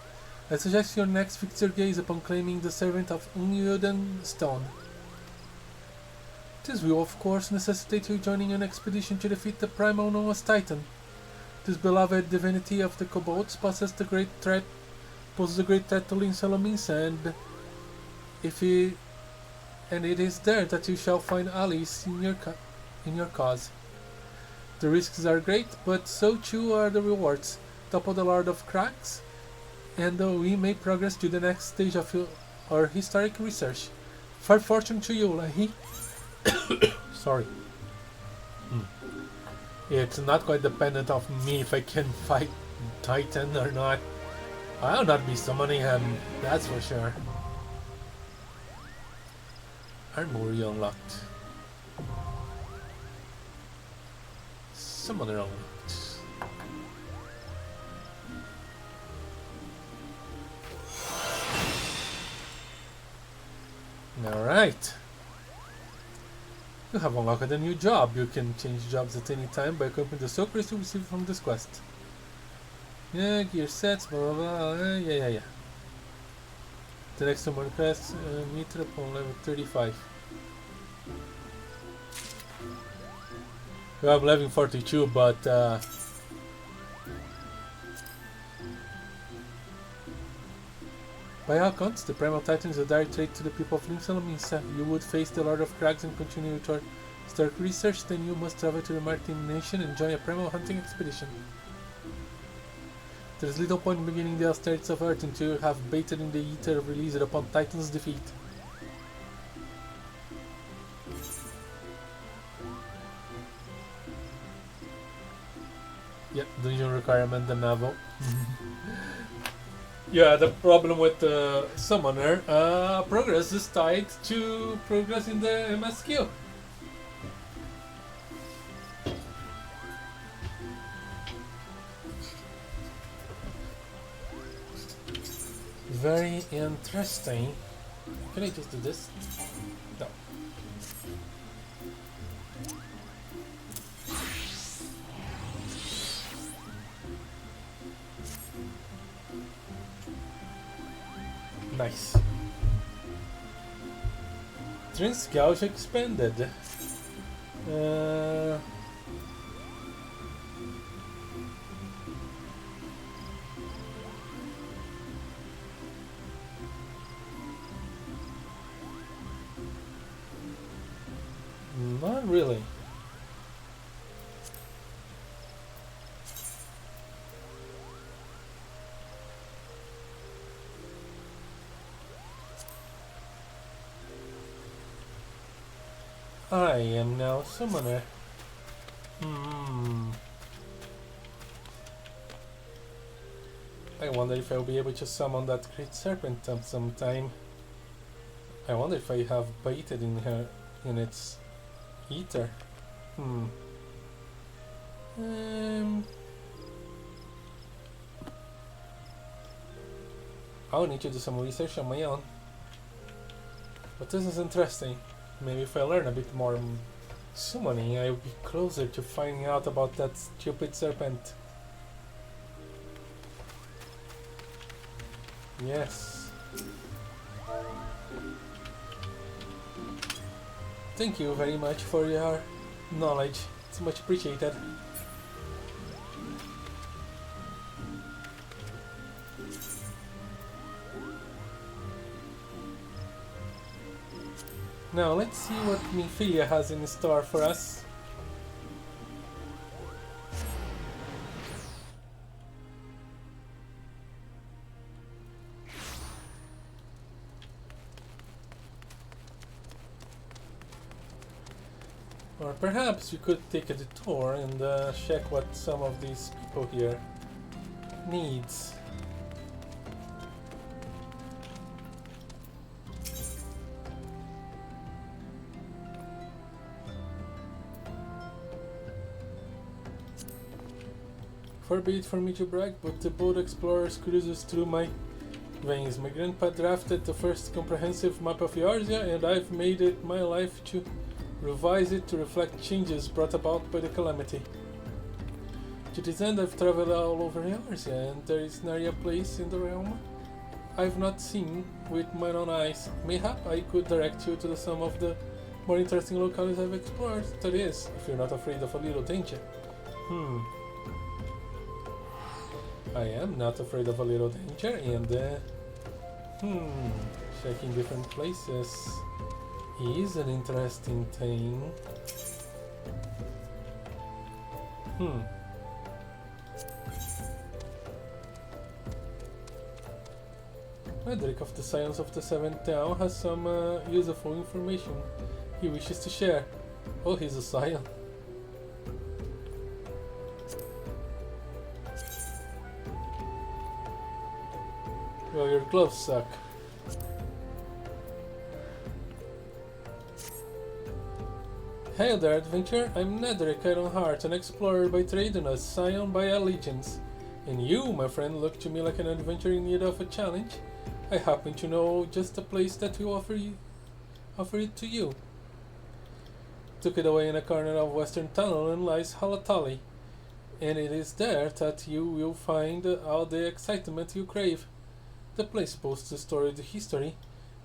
I suggest your next fix your gaze upon claiming the servant of Unyoden Stone. This will of course necessitate you joining an expedition to defeat the primal known as Titan. This beloved divinity of the kobolds poses a great threat to Lin Salaminsa, and it is there that you shall find allies in your cause. The risks are great, but so too are the rewards. Topple the Lord of Cracks, and we may progress to the next stage of our historic research. Fair fortune to you, Lahee. Sorry. It's not quite dependent on me if I can fight Titan or not. I'll not be summoning him, that's for sure. Armory unlocked. Summoner unlocked. Alright. You have unlocked a new job. You can change jobs at any time by equipping the soul crystal received from this quest. Yeah, gear sets, blah blah blah. Yeah. The next summon quest, meter upon level 35. Well, I'm level 42, but by all accounts, the Primal Titan is a direct threat to the people of Lin Salaminsa. You would face the Lord of Crags and continue with your historic research, then you must travel to the Maritime Nation and join a primal hunting expedition. There is little point in beginning the austerities of Earth until you have baited in the ether released upon Titan's defeat. Yep, dungeon requirement, the navel. Yeah, the problem with the summoner, progress is tied to progress in the MS skill. Very interesting. Can I just do this? No. Nice. Strength gauge expanded. Not really. I am now summoner. I wonder if I'll be able to summon that Great Serpent at some time. I wonder if I have baited in its ether. I'll need to do some research on my own. But this is interesting. Maybe if I learn a bit more summoning, I'll be closer to finding out about that stupid serpent. Yes. Thank you very much for your knowledge. It's much appreciated. Now let's see what Minfilia has in store for us. Or perhaps you could take a detour and check what some of these people here needs. Far be it for me to brag, but the boat explorers cruises through my veins. My grandpa drafted the first comprehensive map of Eorzea, and I've made it my life to revise it to reflect changes brought about by the calamity. To this end, I've traveled all over Eorzea, and there is nary a place in the realm I've not seen with my own eyes. Mayhap I could direct you to some of the more interesting locales I've explored. That is, if you're not afraid of a little danger. I am not afraid of a little danger, and checking different places is an interesting thing. Frederick of the Scions of the Seventh Town has some useful information he wishes to share. Oh, he's a Scion. Well, your gloves suck. Hail there, adventurer. I'm Nedrick Ironheart, an explorer by trade and a Scion by allegiance. And you, my friend, look to me like an adventurer in need of a challenge. I happen to know just a place that will offer it to you. Took it away in a corner of Western Tunnel and lies Halatali, and it is there that you will find all the excitement you crave. The place boasts a storied history.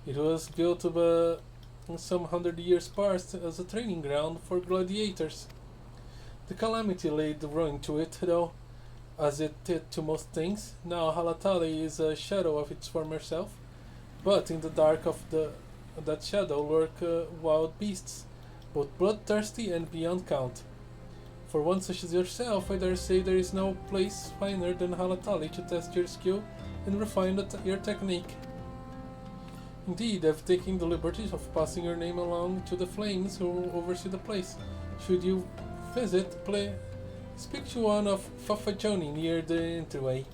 It was built some 100 years past as a training ground for gladiators. The calamity laid ruin to it, though, as it did to most things. Now Halatali is a shadow of its former self, but in the dark of that shadow lurk wild beasts, both bloodthirsty and beyond count. For one such as yourself, I dare say there is no place finer than Halatali to test your skill and refine your technique. Indeed, I've taken the liberty of passing your name along to the flames who oversee the place. Should you visit, speak to one of Fafajoni near the entryway.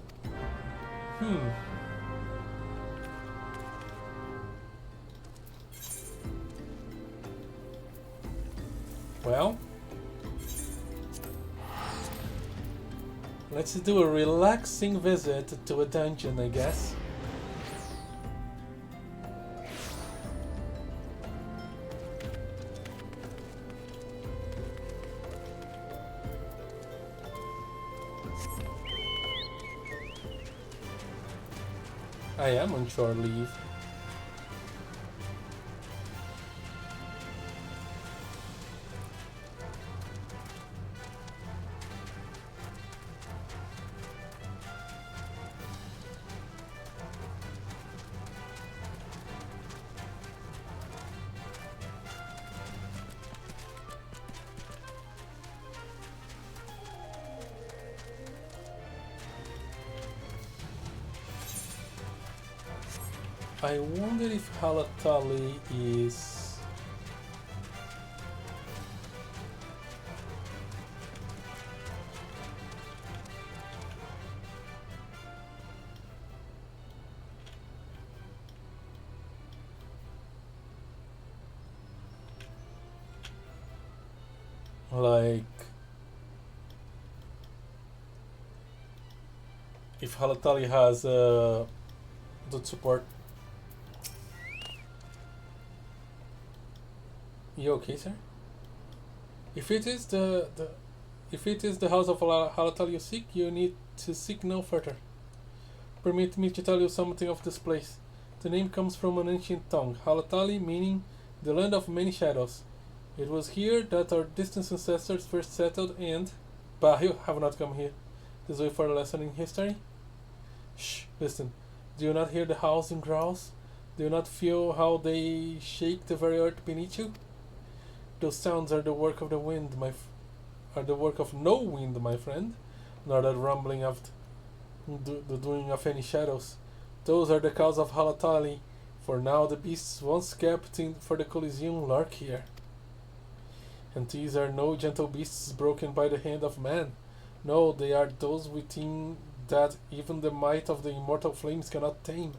Well, let's do a relaxing visit to a dungeon, I guess. I am on shore leave. I wonder if Halatali is... like... if Halatali has good support. You okay, sir? If it is the house of Halatal you seek, you need to seek no further. Permit me to tell you something of this place. The name comes from an ancient tongue, Halatali, meaning the land of many shadows. It was here that our distant ancestors first settled and... Bah, you have not come here this way for a lesson in history? Shh, listen. Do you not hear the howls and growls? Do you not feel how they shake the very earth beneath you? Those sounds are the work of the wind, are the work of no wind, my friend, nor the rumbling of the doing of any shadows. Those are the cause of Halatali, for now the beasts once kept in for the Coliseum lurk here. And these are no gentle beasts broken by the hand of man. No, they are those within that even the might of the immortal flames cannot tame.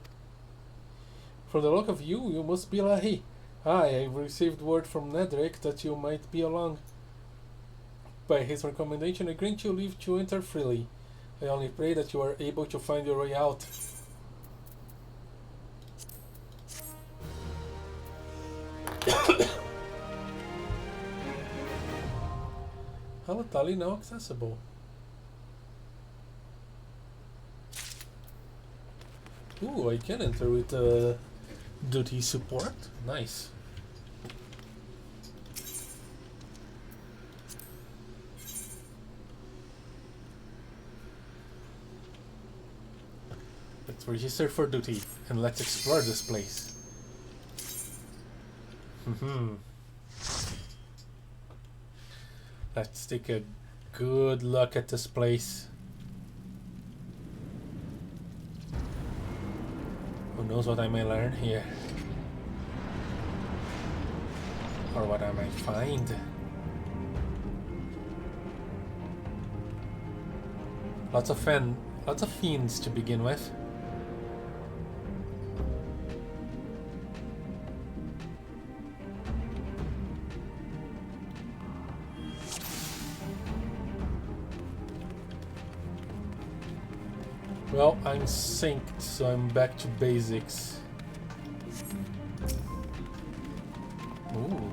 From the look of you, you must be Lahee. I've received word from Nedrick that you might be along. By his recommendation, I grant you leave to enter freely. I only pray that you are able to find your way out. Halatali now accessible. Ooh, I can enter with duty support. Nice. Let's register for duty and let's explore this place. Let's take a good look at this place. Who knows what I may learn here? Or what I might find. Lots of fiends to begin with. Well, I'm synced, so I'm back to basics. Ooh.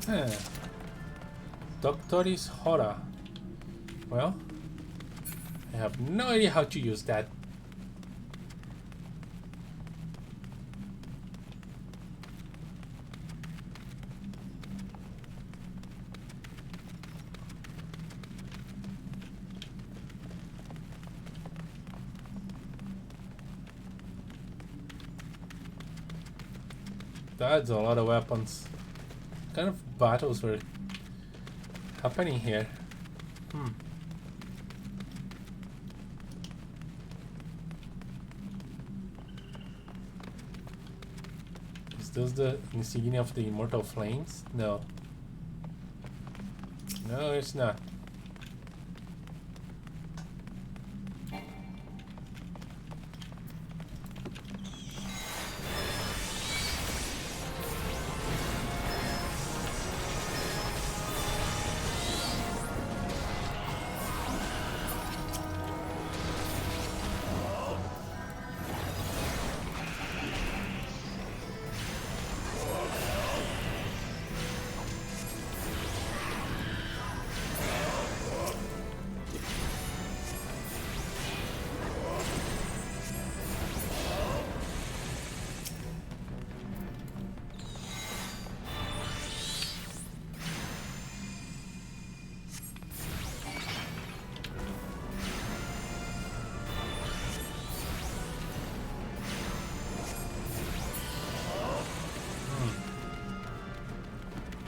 Huh. Doctoris Hora. Well, I have no idea how to use that. That's a lot of weapons. What kind of battles were happening here? Is this the insignia of the Immortal Flames? No. No, it's not.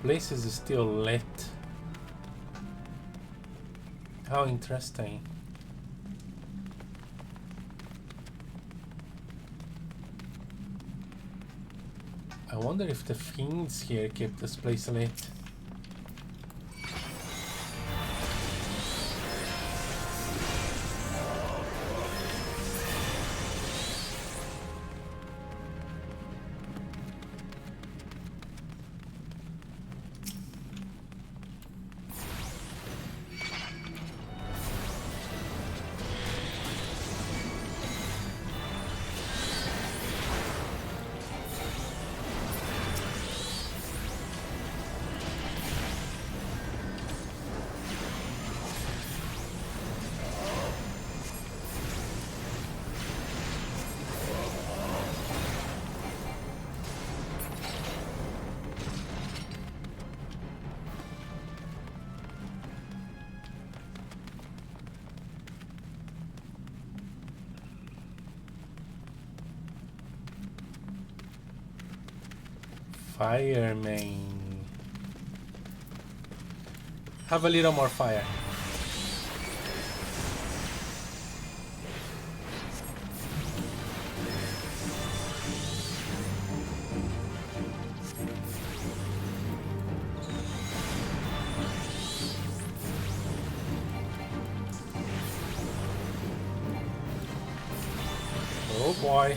Place is still lit. How interesting. I wonder if the fiends here keep this place lit. Fireman. Have a little more fire. Oh boy.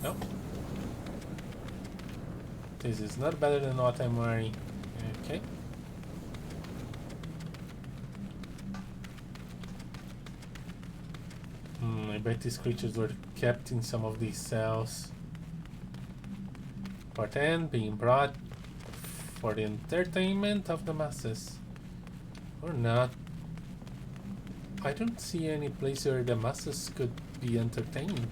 No. This is not better than what I'm wearing. Okay. I bet these creatures were kept in some of these cells. Part N being brought for the entertainment of the masses. Or not. I don't see any place where the masses could be entertained.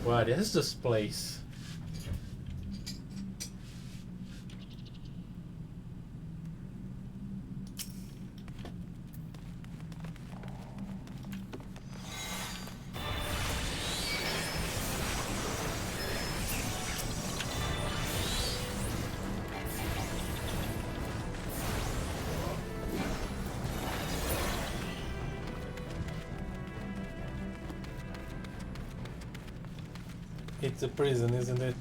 What is this place? It's a prison, isn't it?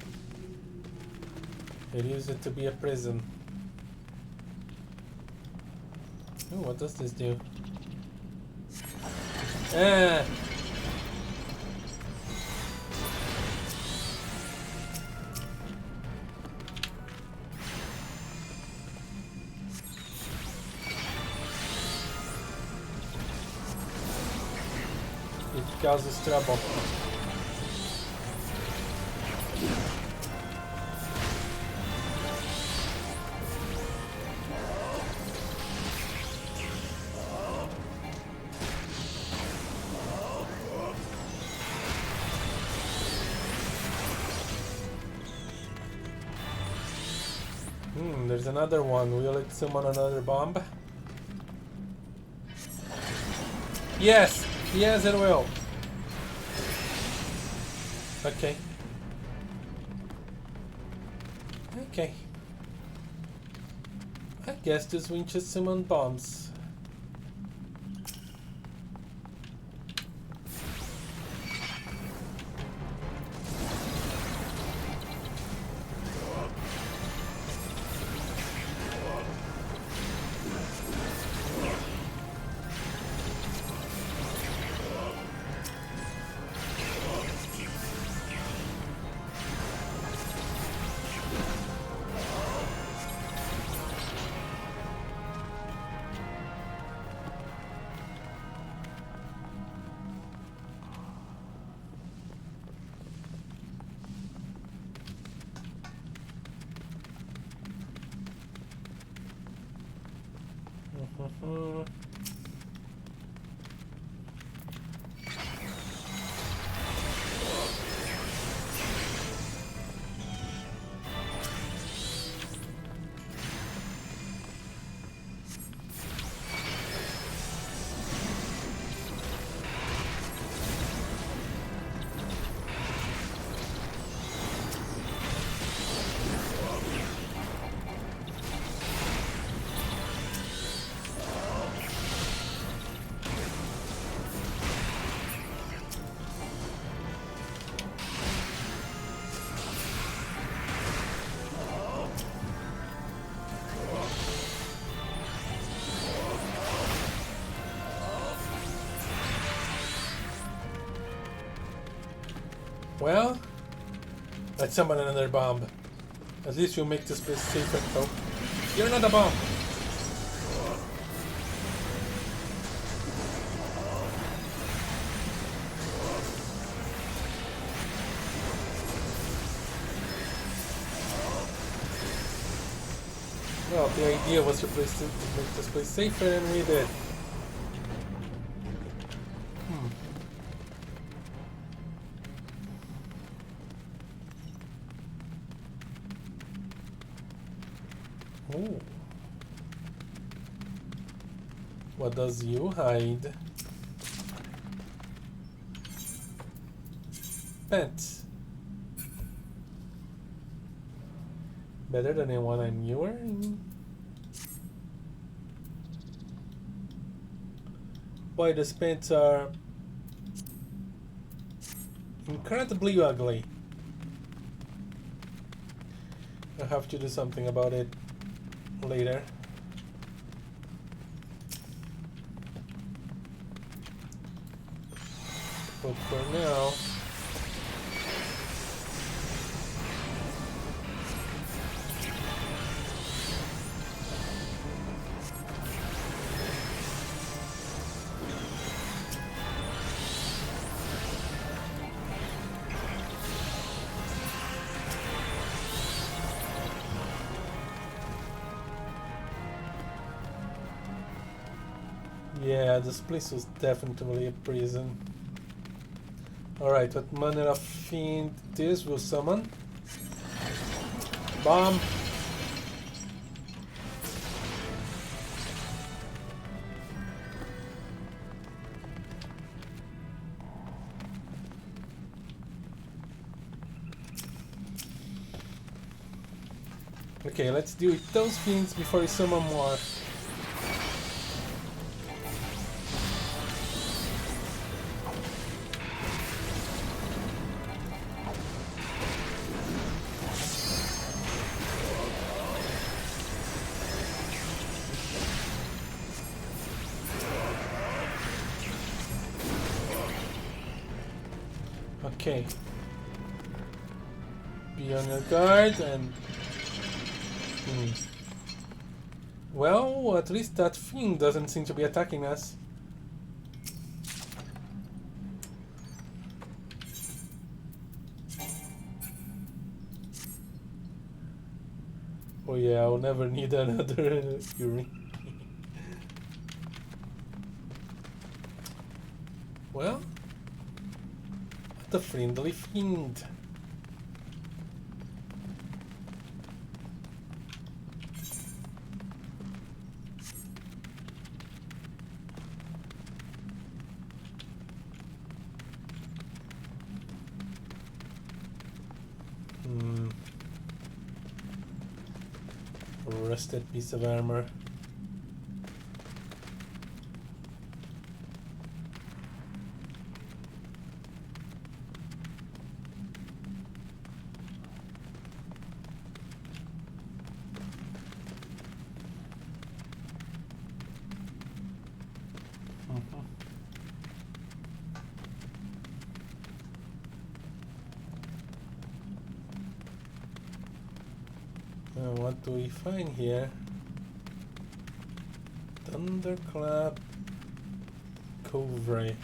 It used to be a prison. Oh, what does this do? Ah! It causes trouble. There's another one. Will it summon another bomb? Yes! Yes, it will! Okay. Okay. I guess this winch just summon bombs. Well, let's summon another bomb. At least you'll make this place safer, though. You're not a bomb! Well, the idea was to make this place safer, and we did. Ooh. What does you hide? Pants. Better than the one I'm wearing. Boy, these pants are incredibly ugly. I'll have to do something about it later. But for now, Yeah, this place was definitely a prison. Alright, what manner of fiend this will summon? Bomb! Okay, let's deal with those fiends before we summon more. Okay. Be on your guard and... Well, at least that thing doesn't seem to be attacking us. Oh yeah, I'll never need another Fury. Well, what a friendly fiend. Rusted piece of armor. What do we find here? Thunderclap Covray.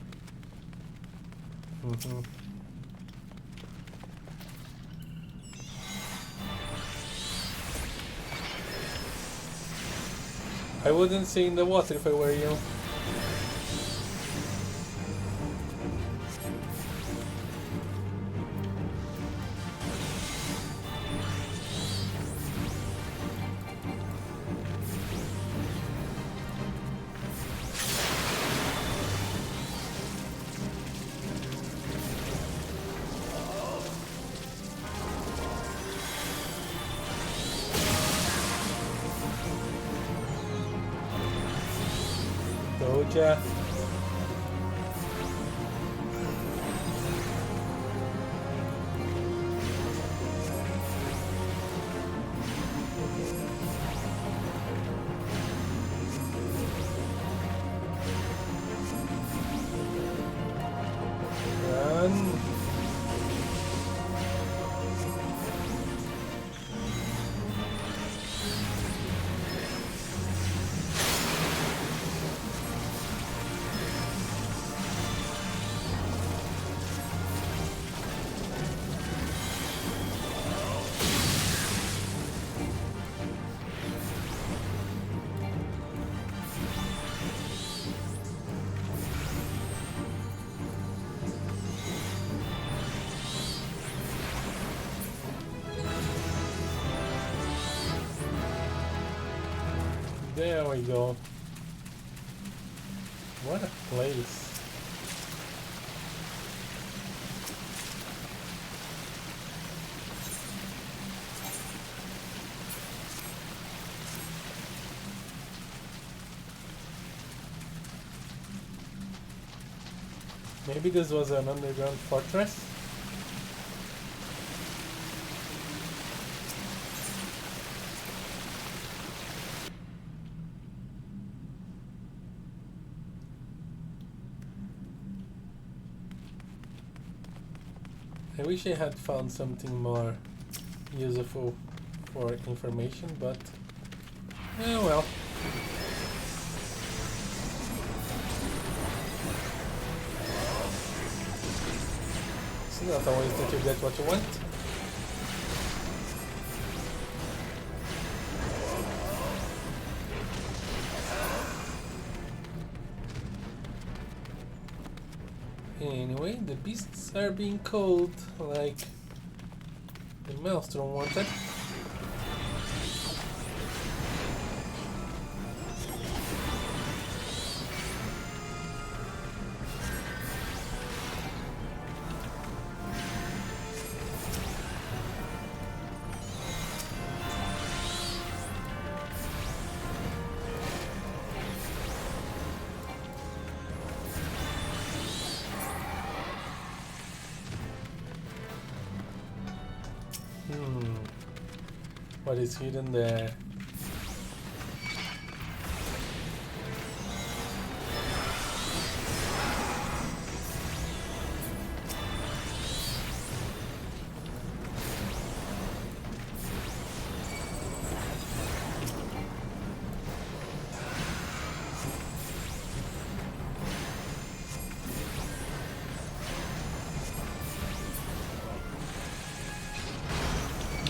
I wouldn't stay in the water if I were you. Yeah. Run. There we go. What a place. Maybe this was an underground fortress? I wish I had found something more useful for information, but well. It's not always that you get what you want. Anyway, the beasts are being called like the maelstrom wanted. What is hidden there?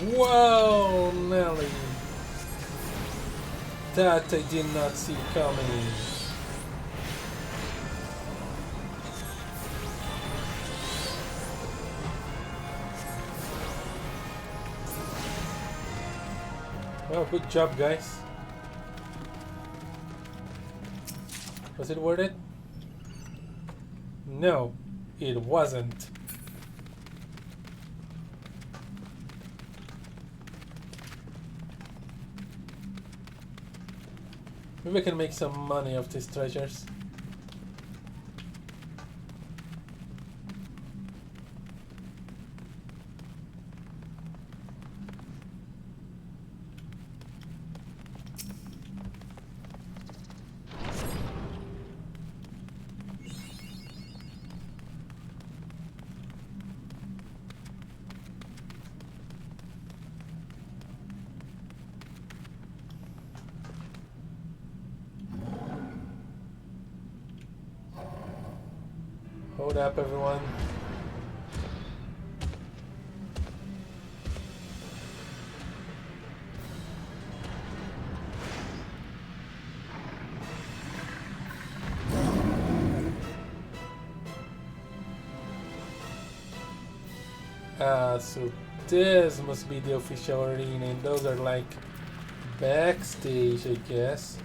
Whoa, Nelly! That I did not see coming. Well, good job, guys. Was it worth it? No, it wasn't. Maybe we can make some money off these treasures. Hold up, everyone. So this must be the official arena, and those are like backstage, I guess.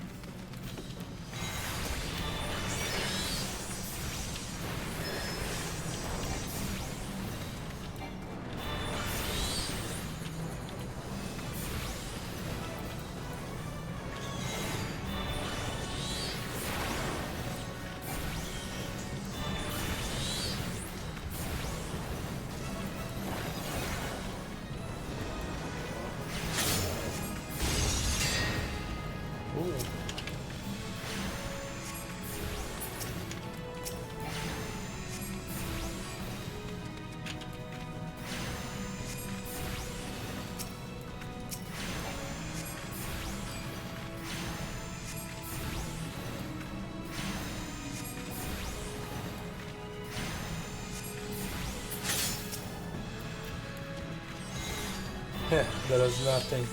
That was nothing.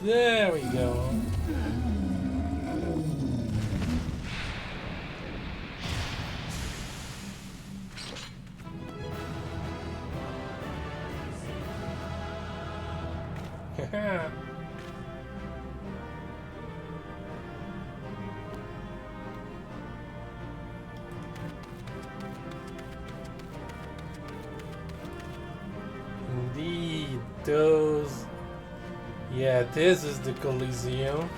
There we go. Indeed, those. Yeah, this is the Coliseum.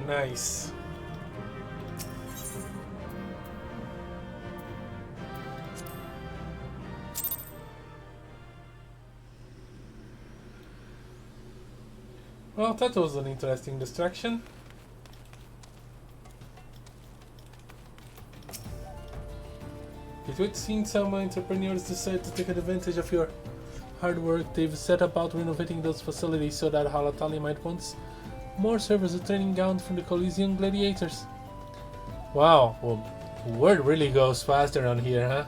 Nice. Well, that was an interesting distraction. It's weird seeing some entrepreneurs decide to take advantage of your hard work. They've set about renovating those facilities so that Halatali might once more serve as a training ground for the Coliseum gladiators. Wow, well, word really goes fast around here, huh?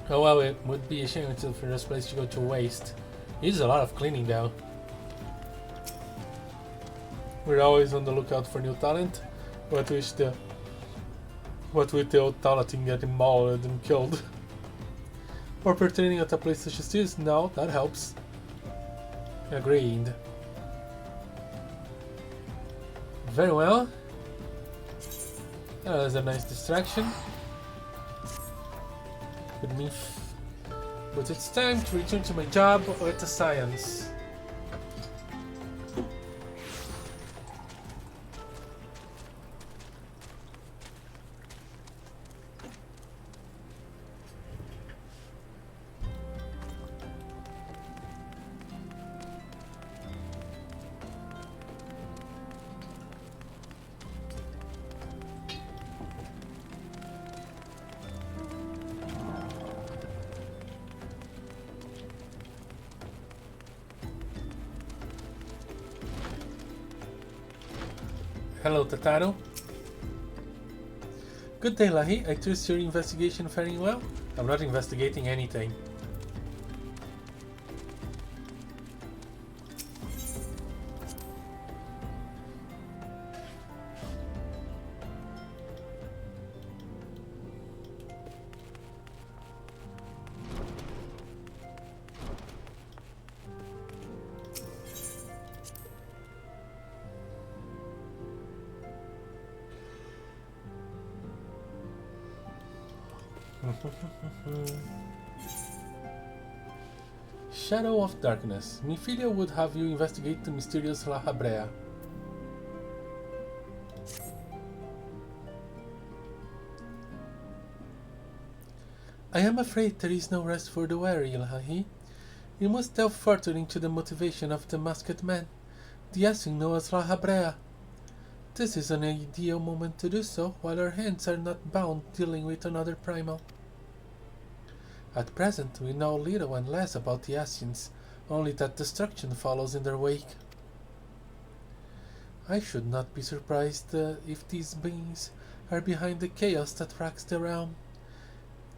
Oh well, it would be a shame for this place to go to waste. Needs a lot of cleaning though. We're always on the lookout for new talent. What with the old talent getting mauled and killed. Or per training at a place such as this, now that helps. Agreed. Very well. That was a nice distraction. But it's time to return to my job with the science. Hello, Tataru. Good day, Lahee. I trust your investigation faring well? I'm not investigating anything. Shadow of Darkness. Mephilia would have you investigate the mysterious Lahee Eshkree. I am afraid there is no rest for the weary, Lahee. You must delve further into the motivation of the masked man, the Asing known as Lahee Eshkree. This is an ideal moment to do so, while our hands are not bound dealing with another primal. At present, we know little and less about the Asians, only that destruction follows in their wake. I should not be surprised if these beings are behind the chaos that racks the realm.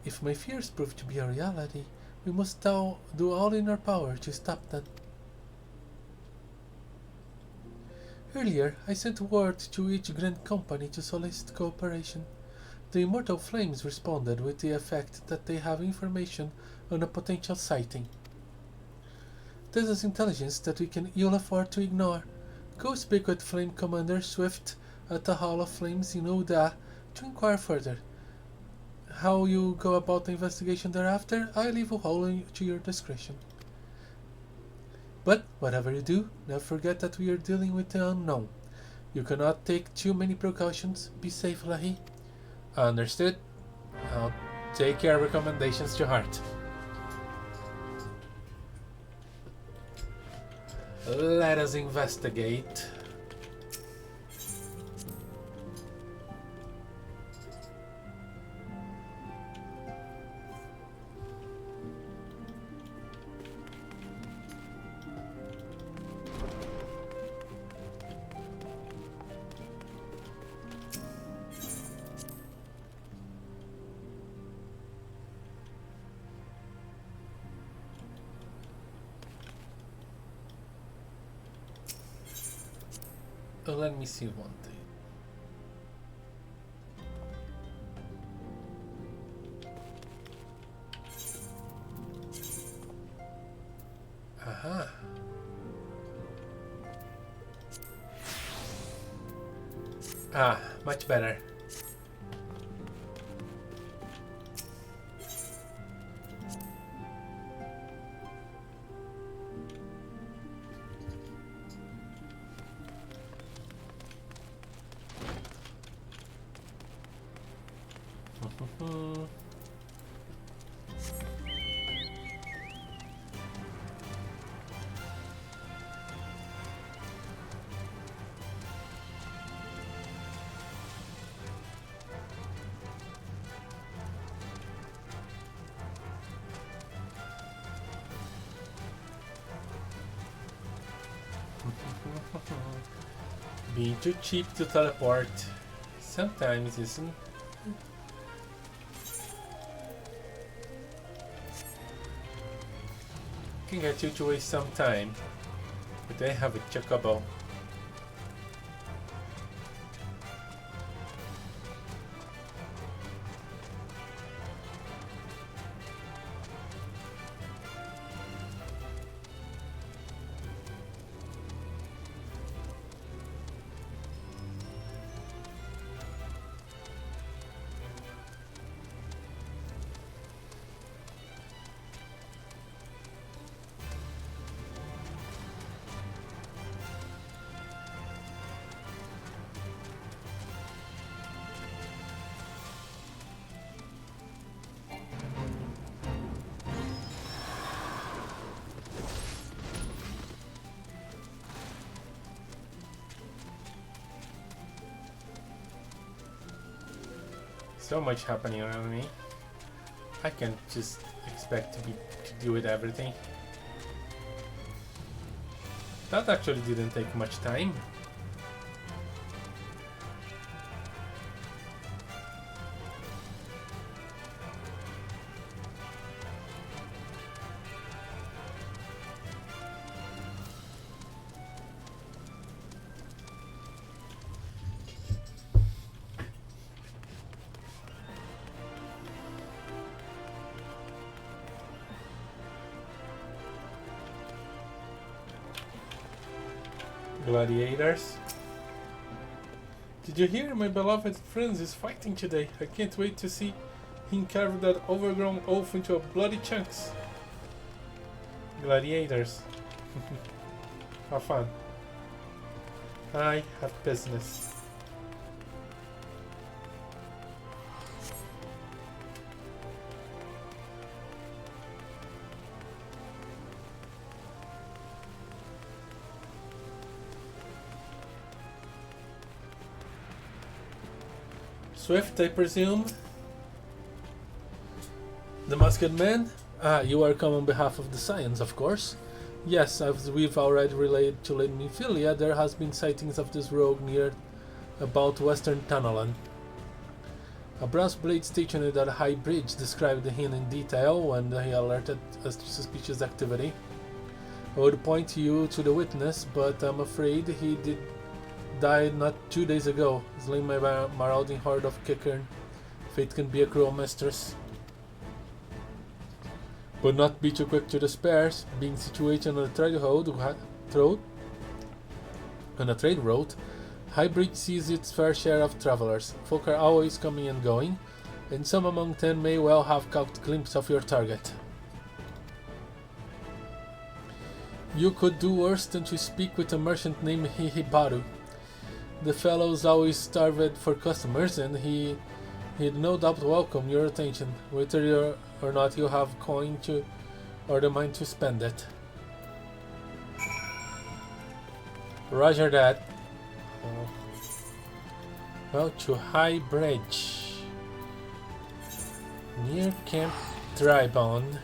If my fears prove to be a reality, we must now do all in our power to stop them. Earlier, I sent word to each Grand Company to solicit cooperation. The Immortal Flames responded with the effect that they have information on a potential sighting. This is intelligence that we can ill afford to ignore. Go speak with Flame Commander Swift at the Hall of Flames in Oda to inquire further. How you go about the investigation thereafter, I leave wholly to your discretion. But whatever you do, never forget that we are dealing with the unknown. You cannot take too many precautions. Be safe, Lahee. Understood. I'll take your recommendations to heart. Let us investigate. Let me see one thing. Aha. Ah, much better. Being too cheap to teleport sometimes isn't. Can get you to waste some time, but I have a chocobo. So much happening around me. I can't just expect to deal with everything. That actually didn't take much time. Gladiators. Did you hear? My beloved friend is fighting today. I can't wait to see him carve that overgrown oaf into bloody chunks. Gladiators. Have fun. I have business. Swift, I presume. The Masked Man? Ah, you are come on behalf of the Science, of course. Yes, as we've already relayed to Lady Philia, there has been sightings of this rogue near about Western Tanalan. A brass blade stationed at a high bridge described him in detail when he alerted us to suspicious activity. I would point you to the witness, but I'm afraid he did died not 2 days ago, slain by a marauding horde of Kickern. Fate can be a cruel mistress. But not be too quick to despair. Being situated on a trade road, High Bridge sees its fair share of travelers. Folk are always coming and going, and some among them may well have caught a glimpse of your target. You could do worse than to speak with a merchant named Hihibaru. The fellow's always starved for customers, and he'd no doubt welcome your attention, whether or not you have coin to or the mind to spend it. Roger that. Well, to High Bridge, near Camp Drybone.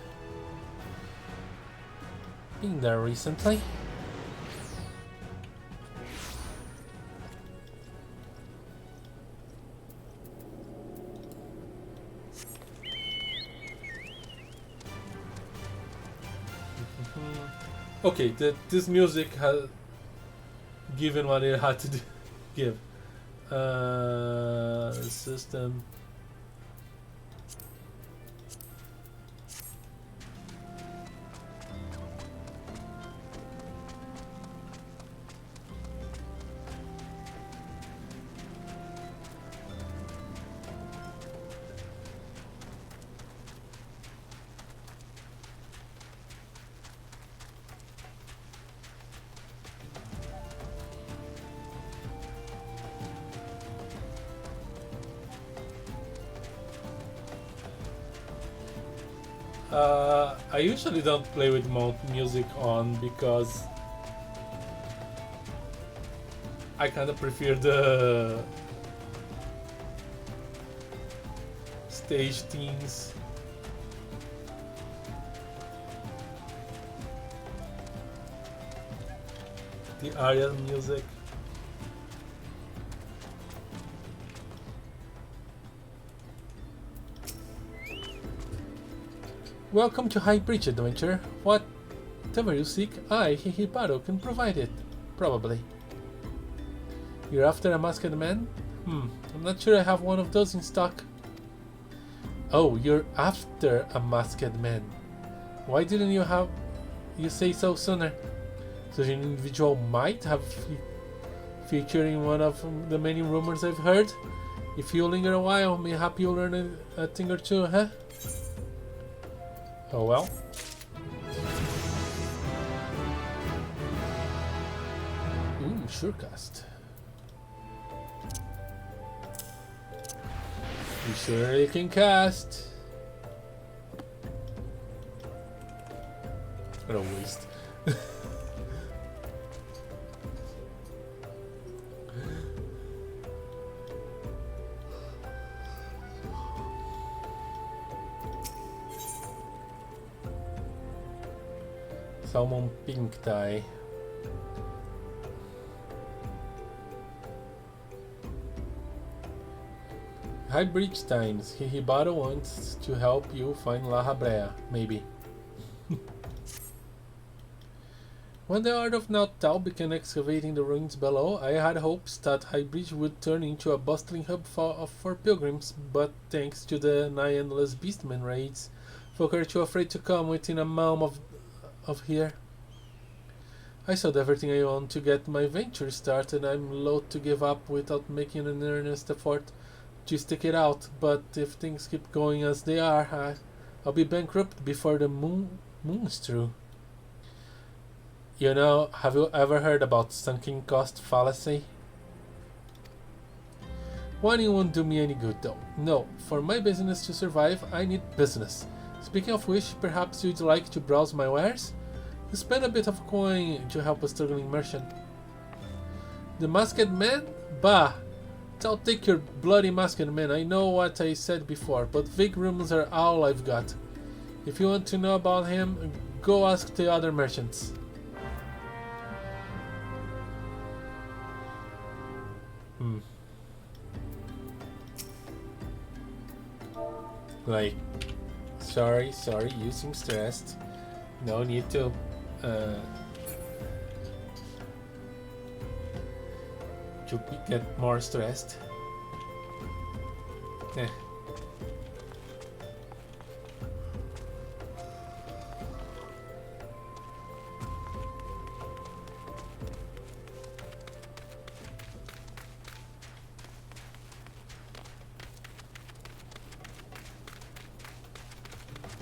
Been there recently. Okay, this music given what it had to do, give. System. I usually don't play with music on because I kind of prefer the stage themes. The area music. Welcome to High Breach Adventure. Whatever you seek, I, Hihibaro, can provide it. Probably. You're after a masked man? I'm not sure I have one of those in stock. Oh, you're after a masked man. Why didn't you say so sooner? Such an individual might have featured in one of the many rumors I've heard. If you linger a while, mayhap you'll learn a thing or two, huh? Oh well. Ooh, surecast. You surely can cast. What a waste. Salmon pink tie. High breach times. Hihibaro wants to help you find Lahee, maybe. When the Art of Nautau began excavating the ruins below, I had hopes that High Breach would turn into a bustling hub for pilgrims, but thanks to the nigh endless beastmen raids, folk are too afraid to come within a mile of here. I sold everything I own to get my venture started. I'm loath to give up without making an earnest effort to stick it out, but if things keep going as they are, I'll be bankrupt before the moon's through. You know, have you ever heard about sunken cost fallacy? Whining won't do me any good though. No, for my business to survive, I need business. Speaking of which, perhaps you'd like to browse my wares? You spend a bit of coin to help a struggling merchant. The masked man? Bah! I'll take your bloody masked man. I know what I said before, but vague rumors are all I've got. If you want to know about him, go ask the other merchants. Like, sorry, you seem stressed. No need to, get more stressed. Eh.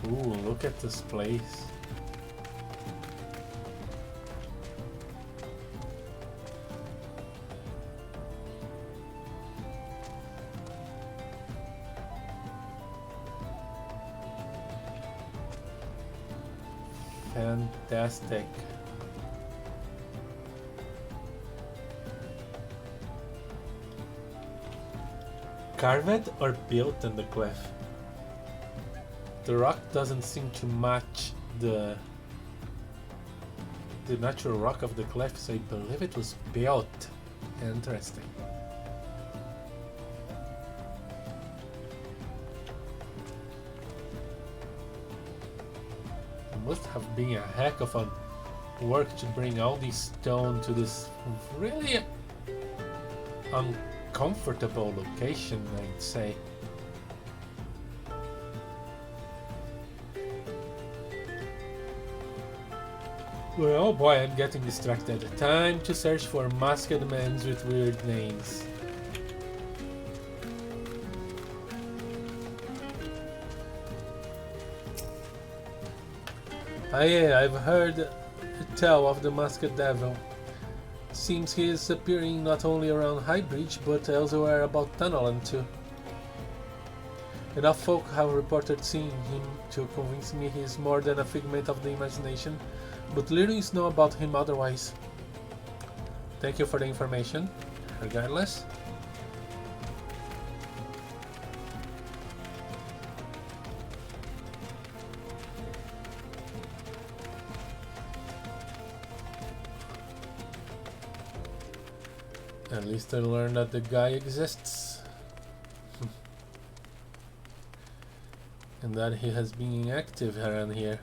Ooh, look at this place. Fantastic. Carved or built in the cliff? The rock doesn't seem to match the natural rock of the cliff, so I believe it was built. Interesting. It must have been a heck of a work to bring all this stone to this really uncomfortable location, I'd say. Well, oh boy, I'm getting distracted. Time to search for masked men with weird names. I've heard tell of the masked devil. Seems he is appearing not only around Highbridge, but elsewhere about Tunneland too. Enough folk have reported seeing him to convince me he is more than a figment of the imagination, but little is known about him otherwise. Thank you for the information, regardless. At least I learned that the guy exists. And that he has been active around here.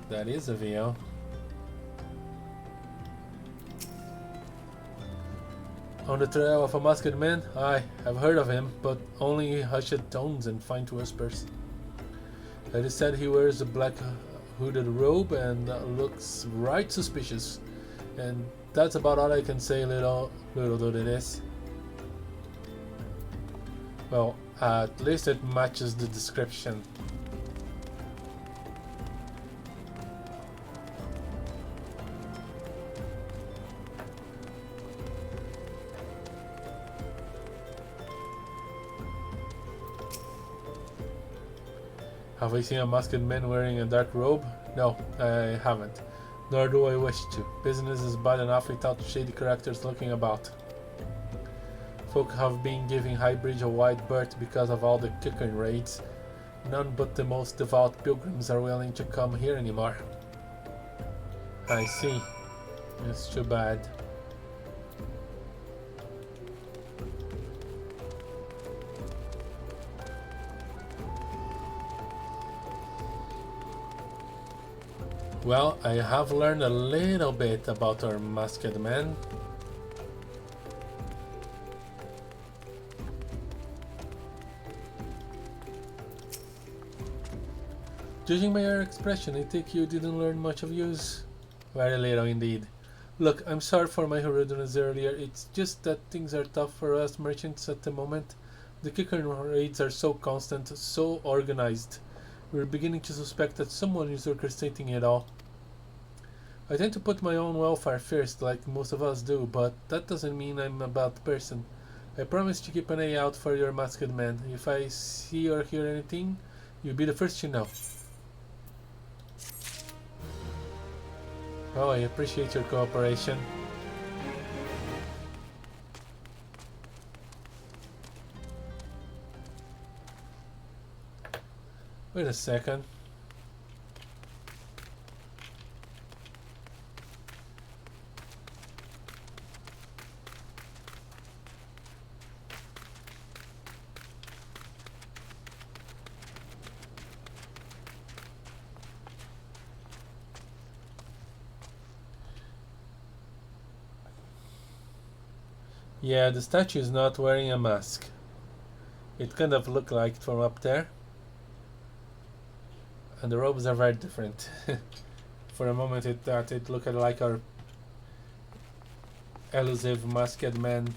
That is a VO. On the trail of a masked man? Aye, I've heard of him, but only hushed tones and faint whispers. It is said he wears a black hooded robe and looks right suspicious. And that's about all I can say, little though it is. Well, at least it matches the description. Have I seen a masked man wearing a dark robe? No, I haven't. Nor do I wish to. Business is bad enough without shady characters looking about. Folk have been giving Highbridge a wide berth because of all the kicking raids. None but the most devout pilgrims are willing to come here anymore. I see. It's too bad. Well, I have learned a little bit about our masked man. Judging by your expression, I think you didn't learn much of use. Very little indeed. Look, I'm sorry for my rudeness earlier. It's just that things are tough for us merchants at the moment. The kicker raids are so constant, so organized. We're beginning to suspect that someone is orchestrating it all. I tend to put my own welfare first, like most of us do, but that doesn't mean I'm a bad person. I promise to keep an eye out for your masked man. If I see or hear anything, you'll be the first to know. Oh, I appreciate your cooperation. Wait a second. Yeah, the statue is not wearing a mask. It kind of looked like it from up there. And the robes are very different. For a moment it thought it looked like our elusive masked man.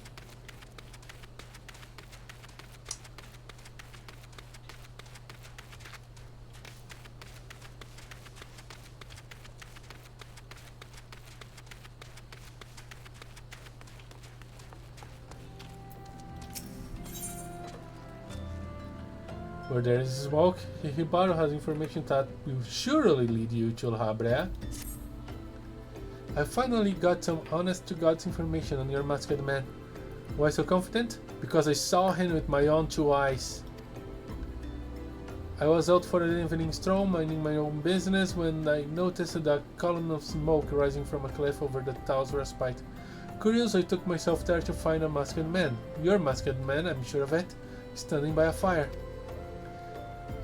Where there is smoke, Hibaro has information that will surely lead you to Eshkree. I finally got some honest-to-God information on your masked man. Why so confident? Because I saw him with my own two eyes. I was out for an evening stroll, minding my own business, when I noticed a column of smoke rising from a cliff over the Taos Respite. Curious, I took myself there to find a masked man. Your masked man, I'm sure of it, standing by a fire.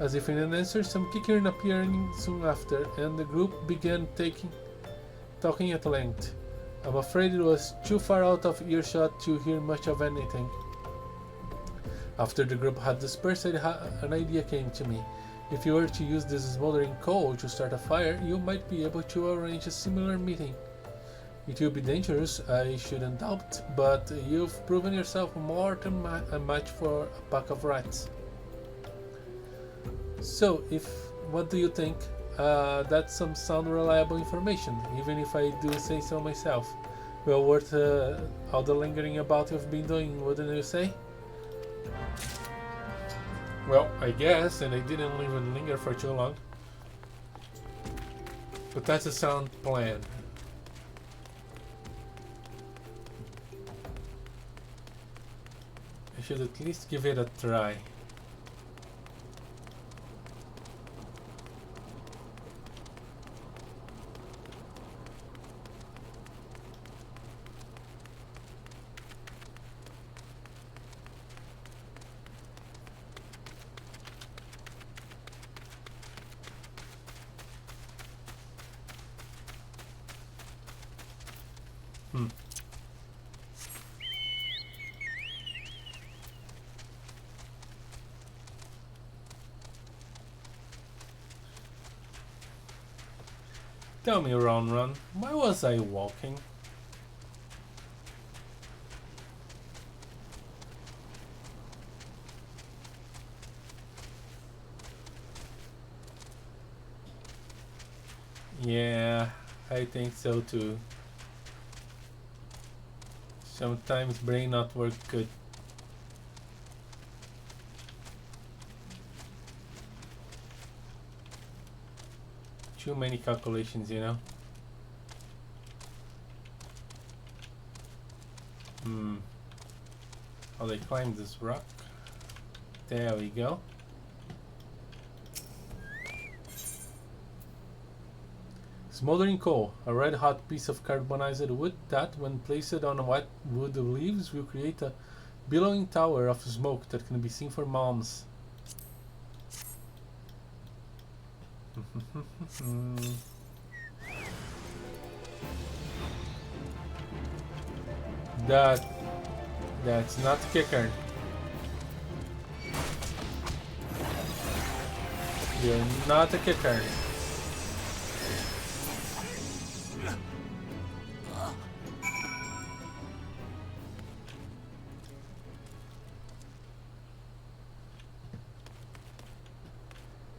As if in an answer, some Kikirin appeared soon after, and the group began talking at length. I'm afraid it was too far out of earshot to hear much of anything. After the group had dispersed, an idea came to me. If you were to use this smoldering coal to start a fire, you might be able to arrange a similar meeting. It will be dangerous, I shouldn't doubt, but you've proven yourself more than a match for a pack of rats. So, what do you think? That's some sound reliable information, even if I do say so myself. Well worth all the lingering about you've been doing, wouldn't you say? Well, I guess, and I didn't even linger for too long. But that's a sound plan. I should at least give it a try. Tell me, Ron, why was I walking? Yeah, I think so too. Sometimes brain not work good. Too many calculations, you know. How they climb this rock. There we go. Smoldering coal, a red-hot piece of carbonized wood that, when placed on wet wood leaves, will create a billowing tower of smoke that can be seen for months. That's not kicker. You're not a kicker.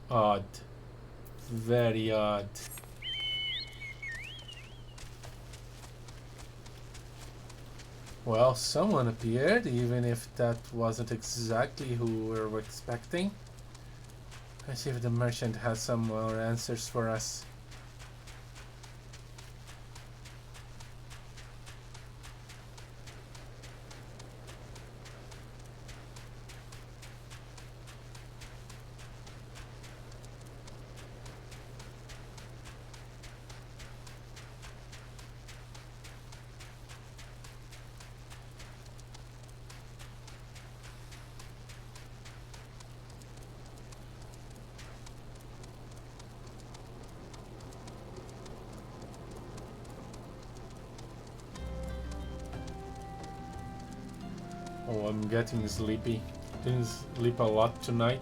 Odd. Very odd. Well, someone appeared, even if that wasn't exactly who we were expecting. Let's see if the merchant has some more answers for us. Oh, I'm getting sleepy. Didn't sleep a lot tonight.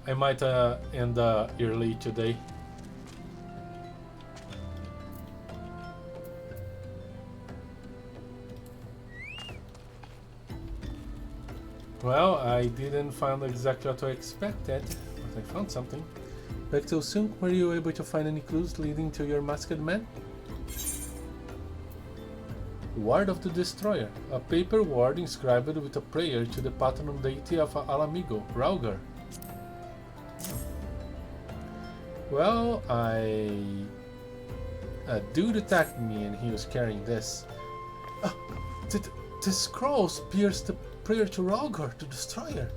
I might end early today. Well, I didn't find exactly what I expected, but I found something. Back to Sunk, were you able to find any clues leading to your masked man? Ward of the Destroyer, a paper ward inscribed with a prayer to the patron deity of Alamigo, Raugar. Well, a dude attacked me and he was carrying this. The scrolls pierce the prayer to Raugar, the Destroyer.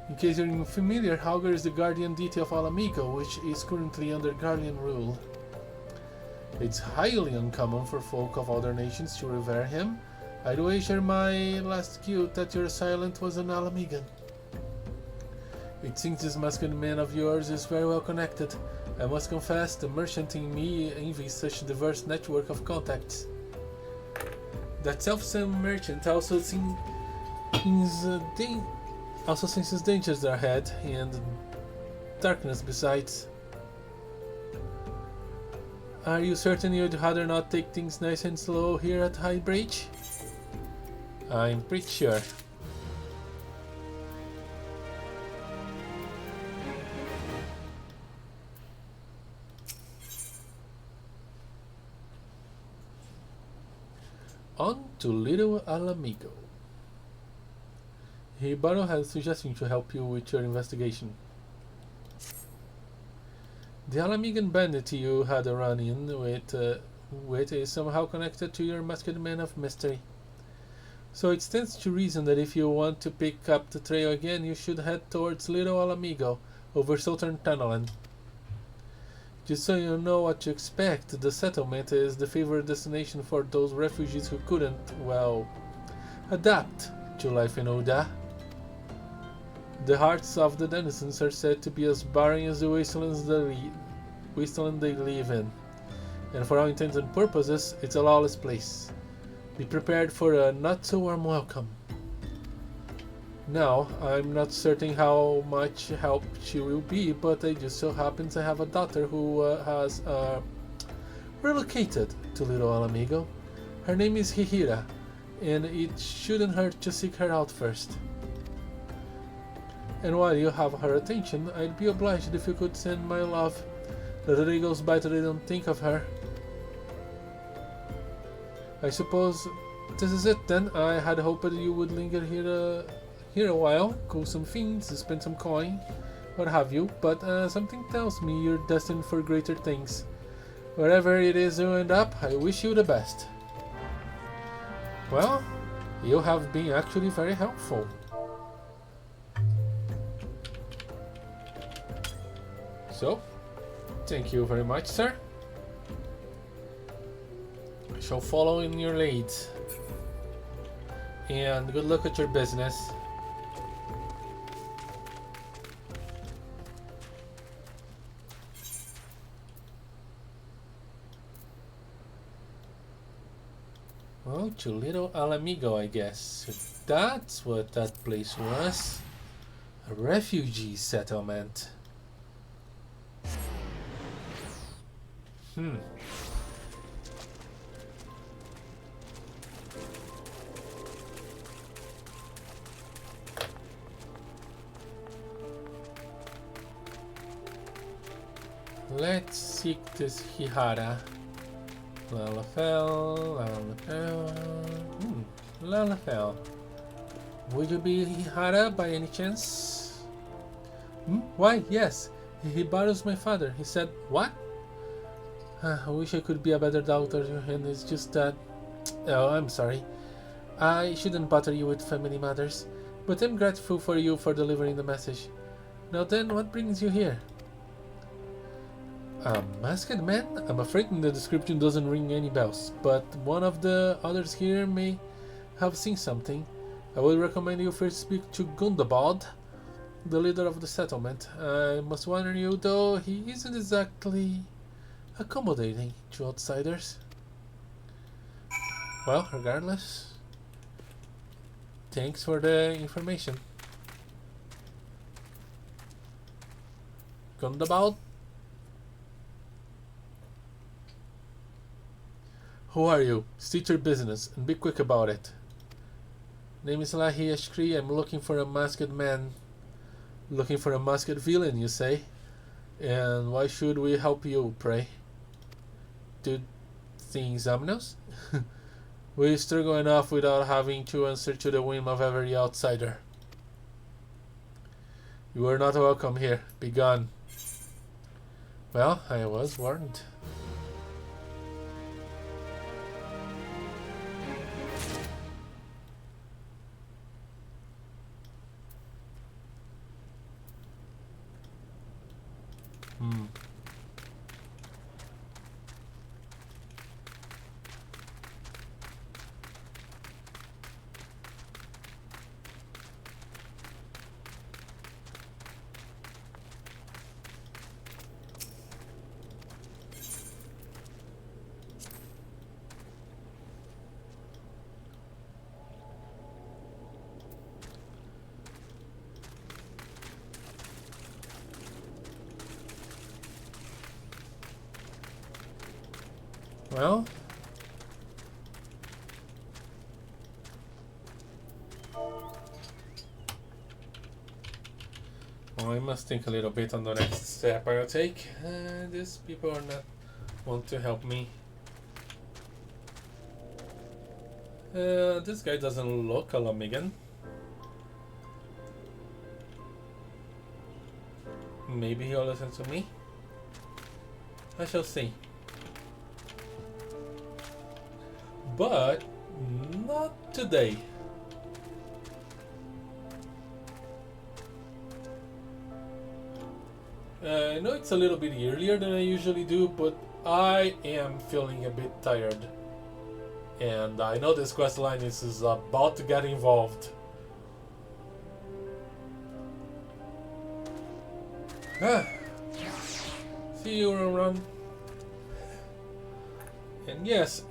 In case you're unfamiliar, Raugar is the guardian deity of Alamigo, which is currently under Guardian rule. It's highly uncommon for folk of other nations to revere him. I'd wager my last guilt that your assailant was an Alamigan. It seems this masked man of yours is very well connected. I must confess, the merchant in me envies such a diverse network of contacts. That self-same merchant also senses dangers ahead and darkness besides. Are you certain you'd rather not take things nice and slow here at High Bridge? I'm pretty sure. On to Little Alamigo. Hibaro has a suggestion to help you with your investigation. The Alamigan bandit you had a run-in with is somehow connected to your masked man of mystery. So it stands to reason that if you want to pick up the trail again, you should head towards Little Alamigo over southern Tanalan. Just so you know what to expect, the settlement is the favorite destination for those refugees who couldn't, well, adapt to life in Oda. The hearts of the denizens are said to be as barren as the wasteland they live in, and for all intents and purposes, it's a lawless place. Be prepared for a not-so-warm welcome. Now, I'm not certain how much help she will be, but I just so happen to have a daughter who has relocated to Little Alamigo. Her name is Hihira, and it shouldn't hurt to seek her out first. And while you have her attention, I'd be obliged if you could send my love. Let the day goes by that I don't think of her. I suppose this is it then. I had hoped you would linger here a while, cool some fiends, spend some coin, what have you, but something tells me you're destined for greater things. Wherever it is you end up, I wish you the best. Well, you have been actually very helpful. So, thank you very much, sir. I shall follow in your lead. And good luck with your business. Well, to Little Alamigo, I guess. So that's what that place was. A refugee settlement. Let's seek this Hihara. Lalafell. Would you be Hihara by any chance? Why, yes. He borrows my father. He said, what? I wish I could be a better daughter, and it's just that... Oh, I'm sorry. I shouldn't bother you with family matters, but I'm grateful for you for delivering the message. Now then, what brings you here? A masked man? I'm afraid the description doesn't ring any bells, but one of the others here may have seen something. I would recommend you first speak to Gundabald, the leader of the settlement. I must warn you, though, he isn't exactly accommodating to outsiders. Well, regardless, thanks for the information. Gundabald? Who are you? State your business, and be quick about it. Name is Lahee Eshkree. I'm looking for a masked man. Looking for a masked villain, you say? And why should we help you, pray? Do things ominous? We struggle enough without having to answer to the whim of every outsider. You are not welcome here. Be gone. Well, I was warned. Well, I must think a little bit on the next step I'll take. These people are not want to help me. This guy doesn't look a Lamigan. Maybe he'll listen to me. I shall see. But not today. I know it's a little bit earlier than I usually do, but I am feeling a bit tired. And I know this quest line is about to get involved. See you, Run. And yes,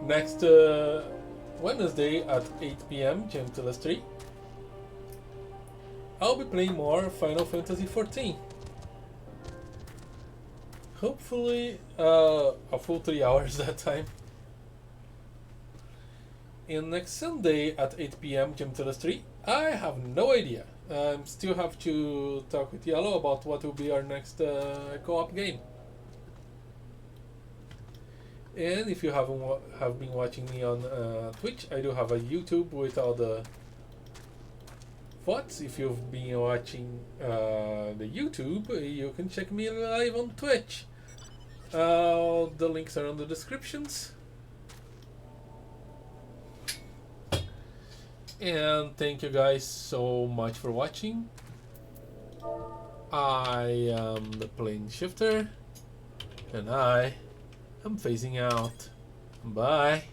next Wednesday at 8 p.m. Gentle 3, I'll be playing more Final Fantasy XIV. Hopefully a full 3 hours that time. And next Sunday at 8 p.m. Gentle 3, I have no idea. Still have to talk with Yellow about what will be our next co-op game. And if you have been watching me on Twitch, I do have a YouTube with all the VODs. If you've been watching the YouTube, you can check me live on Twitch. The links are in the descriptions. And thank you guys so much for watching. I am the Plane Shifter, and I am phasing out. Bye.